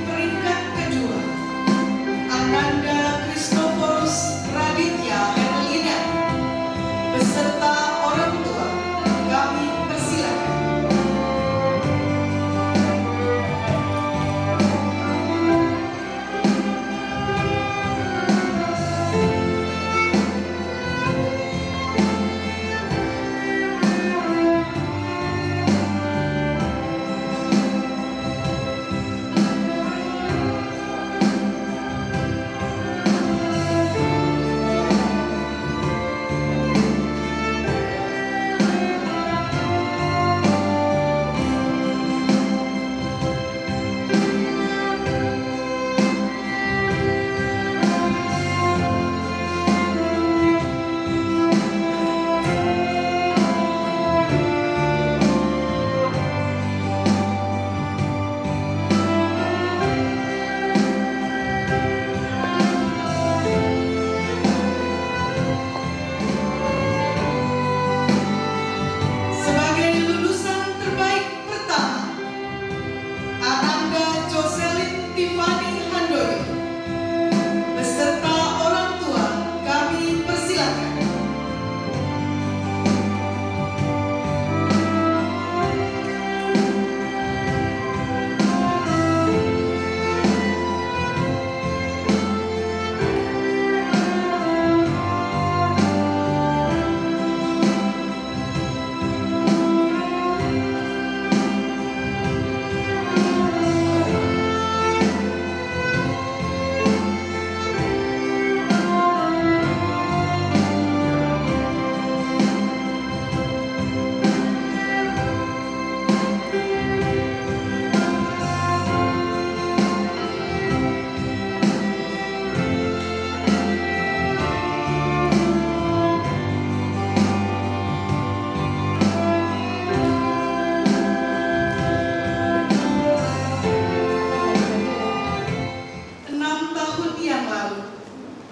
Peringkat kedua, Ananda Christophorus Raditya Herlina beserta orang tua, kami persilakan. Sebagai lulusan terbaik pertama, Ananda Jocelyn Tiffany Handoyo beserta orang tua, kami persilakan.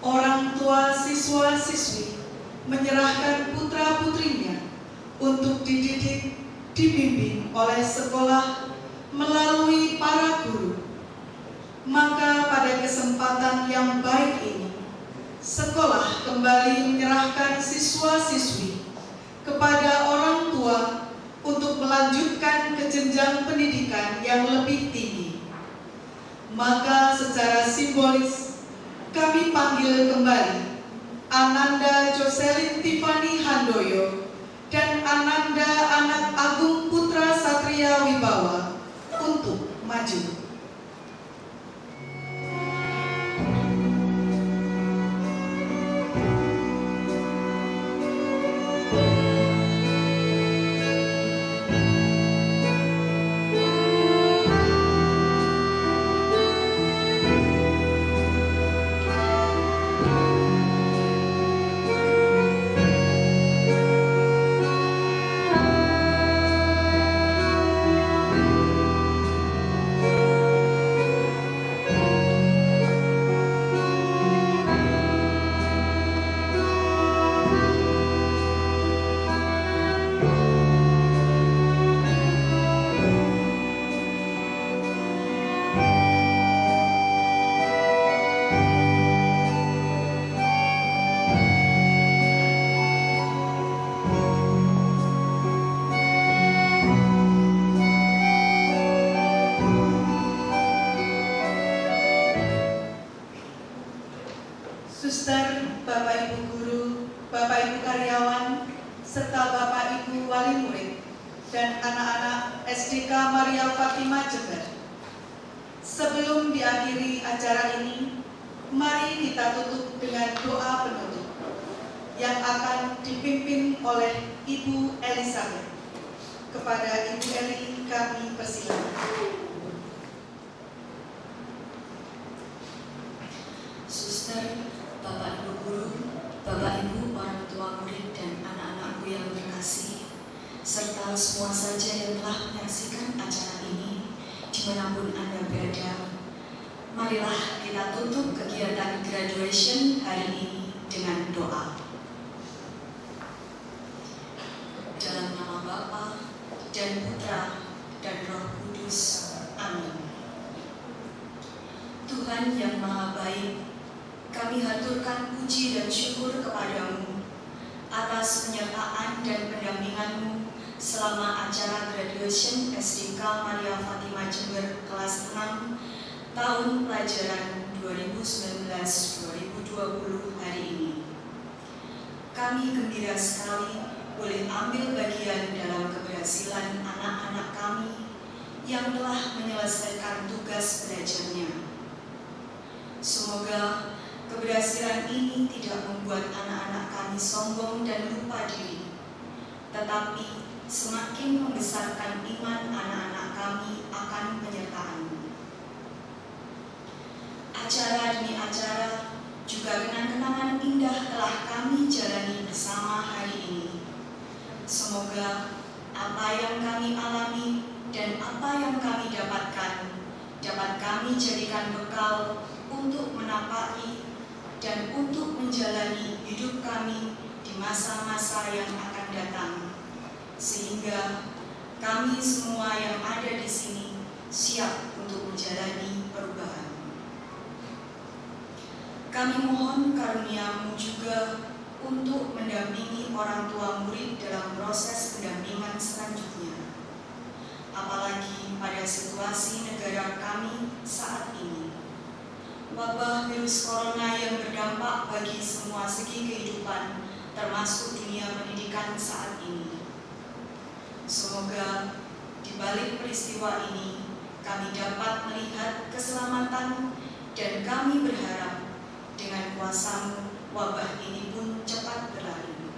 Orang tua siswa-siswi menyerahkan putra-putrinya untuk dididik, dibimbing oleh sekolah melalui para guru. Maka pada kesempatan yang baik ini, sekolah kembali menyerahkan siswa-siswi kepada orang tua untuk melanjutkan ke jenjang pendidikan yang lebih tinggi. Maka secara simbolis kami panggil kembali Ananda Jocelyn Tiffany Handoyo dan Ananda Anak Agung Putra Satria Wibawa untuk maju. Suster, Bapak Ibu guru, Bapak Ibu karyawan, serta Bapak Ibu wali murid dan anak-anak SDK Maria Fatima Jember. Sebelum diakhiri acara ini, mari kita kita tutup dengan doa penutup yang akan dipimpin oleh Ibu Elizabeth. Kepada Ibu Eli kami persilakan. Suster, Bapak Ibu Guru, Bapak Ibu orang tua murid dan anak-anakku yang terkasih, serta semua saja yang telah menyaksikan acara ini dimanapun Anda berada, marilah kita tutup kegiatan graduation hari ini dengan doa. Dalam nama Bapa dan Putra dan Roh Kudus. Amin. Tuhan yang Maha Baik, kami haturkan puji dan syukur kepadamu atas penyertaan dan pendampinganmu selama acara graduation SDK Maria Fatima Jember kelas 6 tahun pelajaran 2019-2020 hari ini. Kami gembira sekali boleh ambil bagian dalam keberhasilan anak-anak kami yang telah menyelesaikan tugas belajarnya. Semoga keberhasilan ini tidak membuat anak-anak kami sombong dan lupa diri, tetapi semakin membesarkan iman anak-anak kami akan penyertaan-Mu. Acara demi acara, juga kenang-kenangan indah telah kami jalani bersama hari ini. Semoga apa yang kami alami dan apa yang kami dapatkan dapat kami jadikan bekal untuk menapaki dan untuk menjalani hidup kami di masa-masa yang akan datang, sehingga kami semua yang ada di sini siap untuk menjalani perubahan. Kami mohon karunia-Mu juga untuk mendampingi orang tua murid dalam proses pendampingan selanjutnya, apalagi pada situasi negara kami saat ini. Wabah virus corona yang berdampak bagi semua segi kehidupan, termasuk dunia pendidikan saat ini. Semoga di balik peristiwa ini kami dapat melihat keselamatan, dan kami berharap dengan kuasa-Mu wabah ini pun cepat berlalu.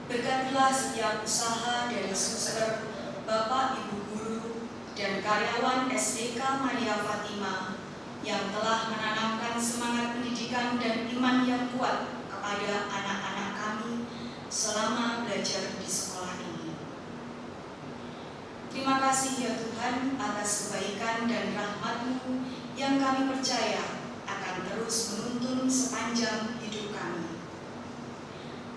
Berkatilah setiap usaha dari suster, Bapak Ibu Guru, dan karyawan SDK Maria Fatima yang telah menanamkan semangat pendidikan dan iman yang kuat kepada anak-anak kami selama belajar di sekolah ini. Terima kasih ya Tuhan atas kebaikan dan rahmat-Mu yang kami percaya akan terus menuntun sepanjang hidup kami.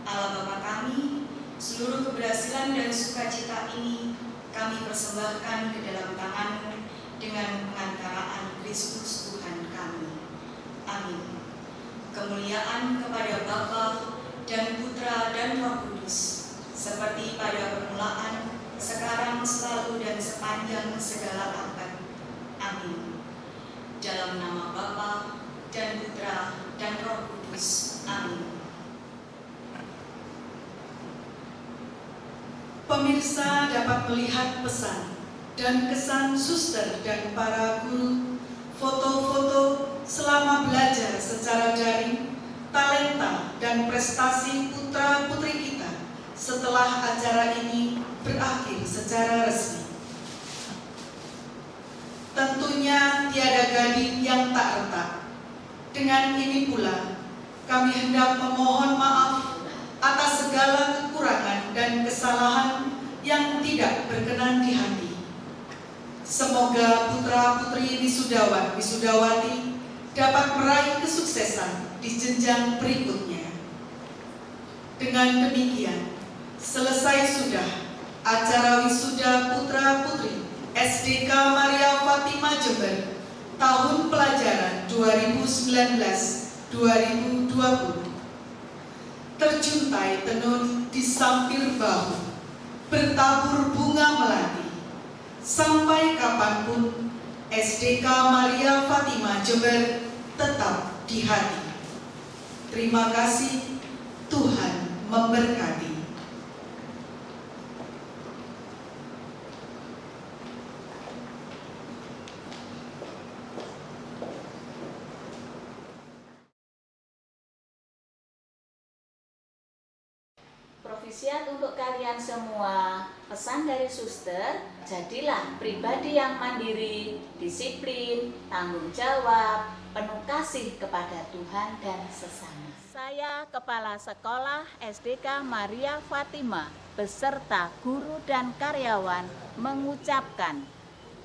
Allah Bapa kami, seluruh keberhasilan dan sukacita ini kami persembahkan ke dalam tangan-Mu dengan pengantaraan Kristus Tuhan kami. Amin. Kemuliaan kepada Bapa dan Putra dan Roh Kudus, seperti pada permulaan, sekarang, selalu, dan sepanjang segala abad. Amin. Dalam nama Bapa dan Putra dan Roh Kudus. Amin. Pemirsa dapat melihat pesan dan kesan suster dan para guru, foto-foto selama belajar secara daring, talenta dan prestasi putra-putri kita setelah acara ini berakhir secara resmi. Tentunya tiada gading yang tak retak. Dengan ini pula, kami hendak memohon maaf atas segala kekurangan dan kesalahan yang tidak berkenan di hati. Semoga putra-putri wisudawan wisudawati dapat meraih kesuksesan di jenjang berikutnya. Dengan demikian, selesai sudah acara wisuda putra-putri SDK Maria Fatima Jember tahun pelajaran 2019-2020. Terjuntai tenun di sampir bahu, bertabur bunga melati. Sampai kapanpun SDK Maria Fatima Jember tetap di hati. Terima kasih, Tuhan memberkati. Provisiat untuk kalian semua. Pesan dari suster, jadilah pribadi yang mandiri, disiplin, tanggung jawab, penuh kasih kepada Tuhan dan sesama. Saya Kepala Sekolah SDK Maria Fatima beserta guru dan karyawan mengucapkan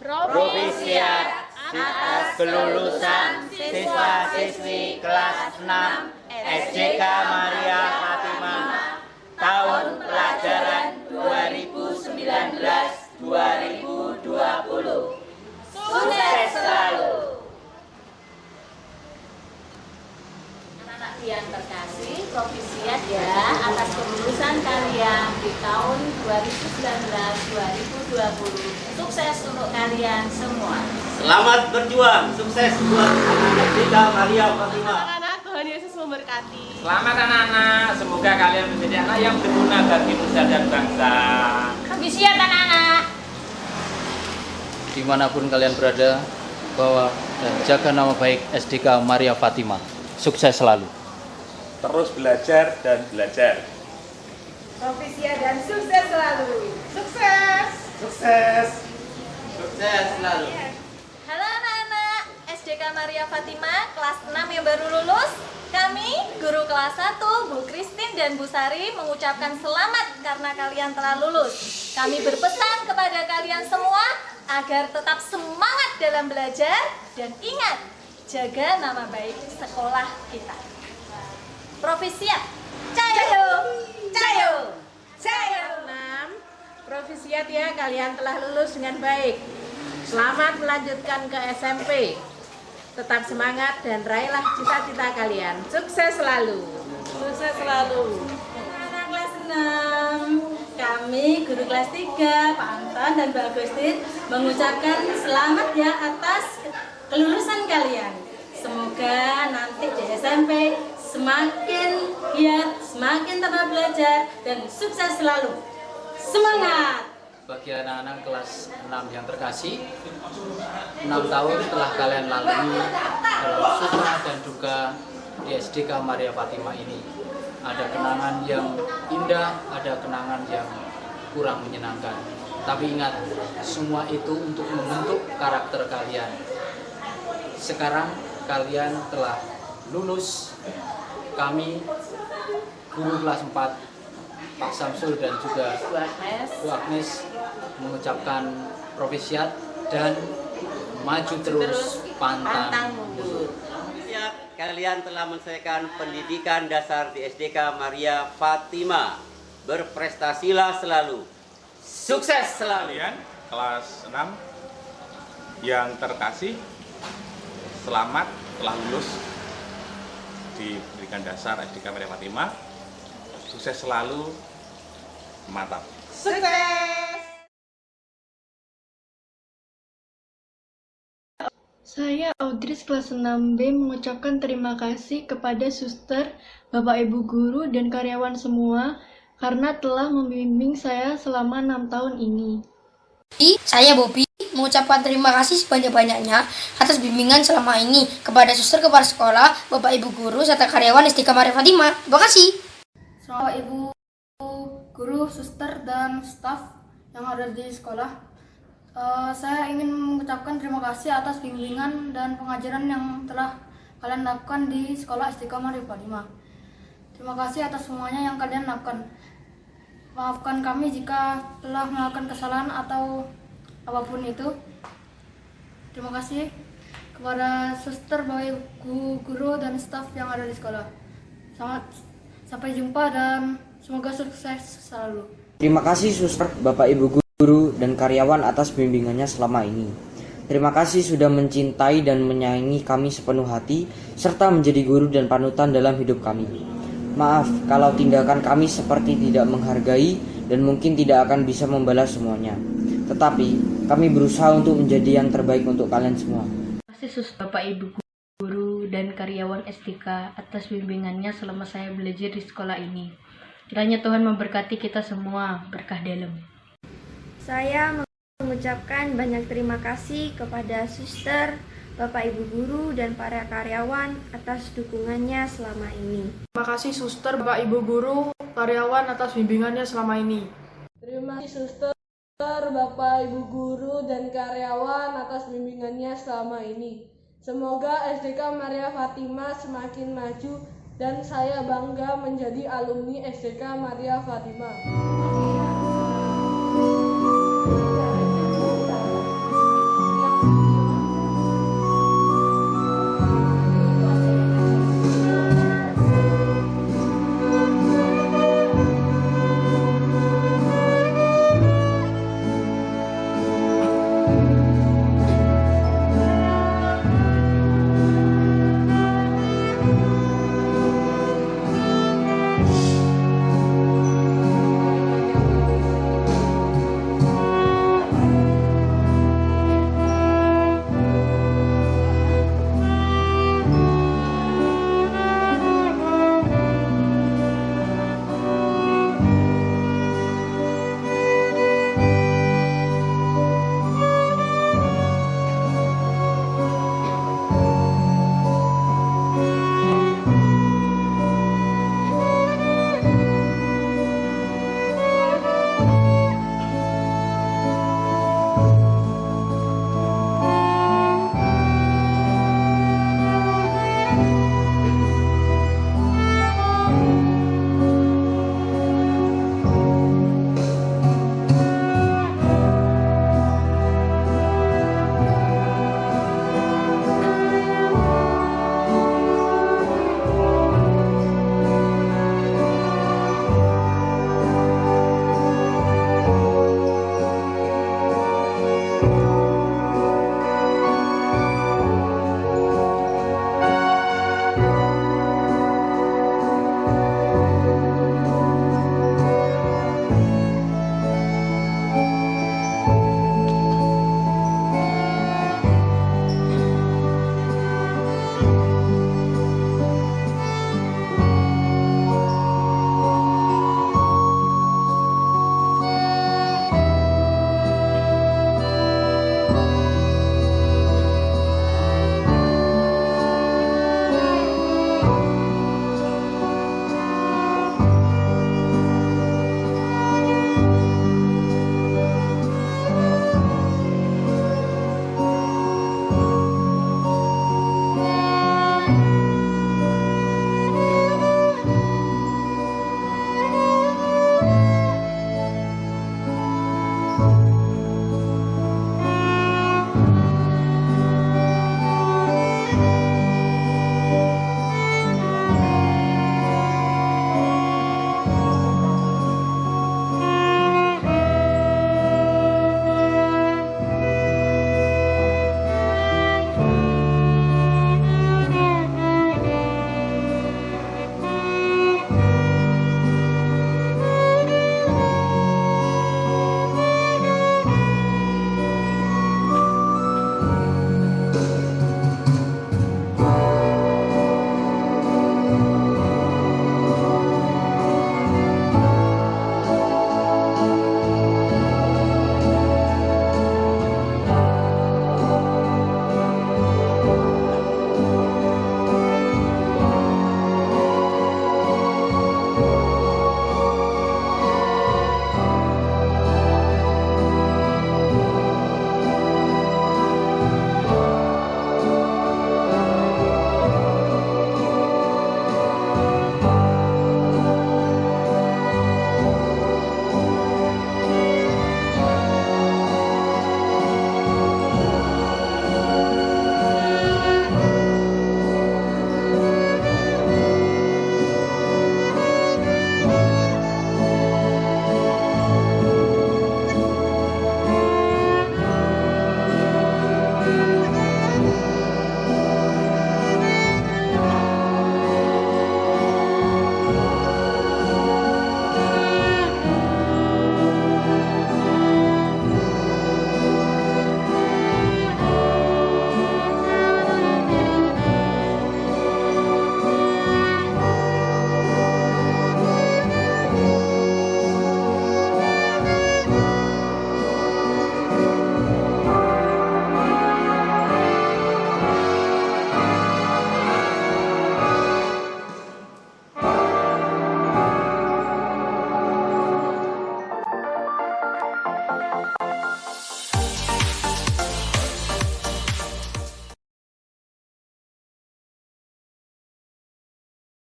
Provisiat atas kelulusan siswa-siswi kelas 6 SDK Maria Fatima tahun pelajaran 2019-2020. Sukses selalu. Anak-anak yang terkasih, provisiat ya atas kelulusan kalian di tahun 2019-2020. Sukses untuk kalian semua. Selamat berjuang, sukses buat anak-anak SDK Maria Fatima. Anak-anak, Tuhan Yesus memberkati. Selamat anak-anak, semoga kalian menjadi anak yang berguna bagi nusa dan bangsa. Provisiat anak-anak. Dimanapun kalian berada, bawa dan jaga nama baik SDK Maria Fatima. Sukses selalu. Terus belajar dan belajar. Provisiat dan sukses selalu. Sukses. Sukses. Sukses selalu. Halo anak-anak SDK Maria Fatima kelas 6 yang baru lulus. Kami, guru kelas 1, Bu Christine dan Bu Sari mengucapkan selamat karena kalian telah lulus. Kami berpesan kepada kalian semua agar tetap semangat dalam belajar dan ingat, jaga nama baik sekolah kita. Provisiat, cayo, cayo, cayo. 6. Provisiat ya, kalian telah lulus dengan baik. Selamat melanjutkan ke SMP. Tetap semangat dan raihlah cita-cita kalian. Sukses selalu. Sukses selalu. Anak kelas 6, kami guru kelas 3, Pak Anton dan Mbak Agustin mengucapkan selamat ya atas kelulusan kalian. Semoga nanti di SMP semakin giat, semakin tambah belajar dan sukses selalu. Semangat! Bagi anak-anak kelas 6 yang terkasih, 6 tahun telah kalian lalui dalam suka dan duka di SDK Maria Fatima ini. Ada kenangan yang indah, ada kenangan yang kurang menyenangkan. Tapi ingat, semua itu untuk membentuk karakter kalian. Sekarang kalian telah lulus. Kami, guru kelas 4, Pak Samsul dan juga Bu Agnes mengucapkan provisiat dan maju terus pantang mundur. Kalian telah menyelesaikan pendidikan dasar di SDK Maria Fatima. Berprestasilah selalu. Sukses selalu. Kalian kelas 6 yang terkasih, selamat telah lulus di pendidikan dasar SDK Maria Fatima. Sukses selalu. Mantap. Sukses. Saya Audris kelas 6B mengucapkan terima kasih kepada suster, Bapak Ibu guru dan karyawan semua karena telah membimbing saya selama 6 tahun ini. Saya Bobby mengucapkan terima kasih sebanyak-banyaknya atas bimbingan selama ini kepada suster, kepala sekolah, Bapak Ibu guru serta karyawan SDK Maria Fatima. Terima kasih. Bapak Ibu guru, suster, dan staf yang ada di sekolah, saya ingin mengucapkan terima kasih atas bimbingan dan pengajaran yang telah kalian lakukan di sekolah SDK Maria Fatima. Terima kasih atas semuanya yang kalian lakukan. Maafkan kami jika telah melakukan kesalahan atau apapun itu. Terima kasih kepada suster, Bapak Ibu guru, dan staf yang ada di sekolah. Sampai jumpa dan semoga sukses selalu. Terima kasih suster, Bapak Ibu guru, dan karyawan atas bimbingannya selama ini. Terima kasih sudah mencintai dan menyayangi kami sepenuh hati, serta menjadi guru dan panutan dalam hidup kami. Maaf kalau tindakan kami seperti tidak menghargai dan mungkin tidak akan bisa membalas semuanya. Tetapi kami berusaha untuk menjadi yang terbaik untuk kalian semua. Terima kasih suster, Bapak Ibu guru, dan karyawan SDK atas bimbingannya selama saya belajar di sekolah ini. Kiranya Tuhan memberkati kita semua, berkah dalam. Saya mengucapkan banyak terima kasih kepada suster, Bapak Ibu guru, dan para karyawan atas dukungannya selama ini. Terima kasih suster, Bapak Ibu guru, karyawan atas bimbingannya selama ini. Terima kasih Suster, Bapak, Ibu Guru, dan karyawan atas bimbingannya selama ini. Semoga SDK Maria Fatima semakin maju dan saya bangga menjadi alumni SDK Maria Fatima.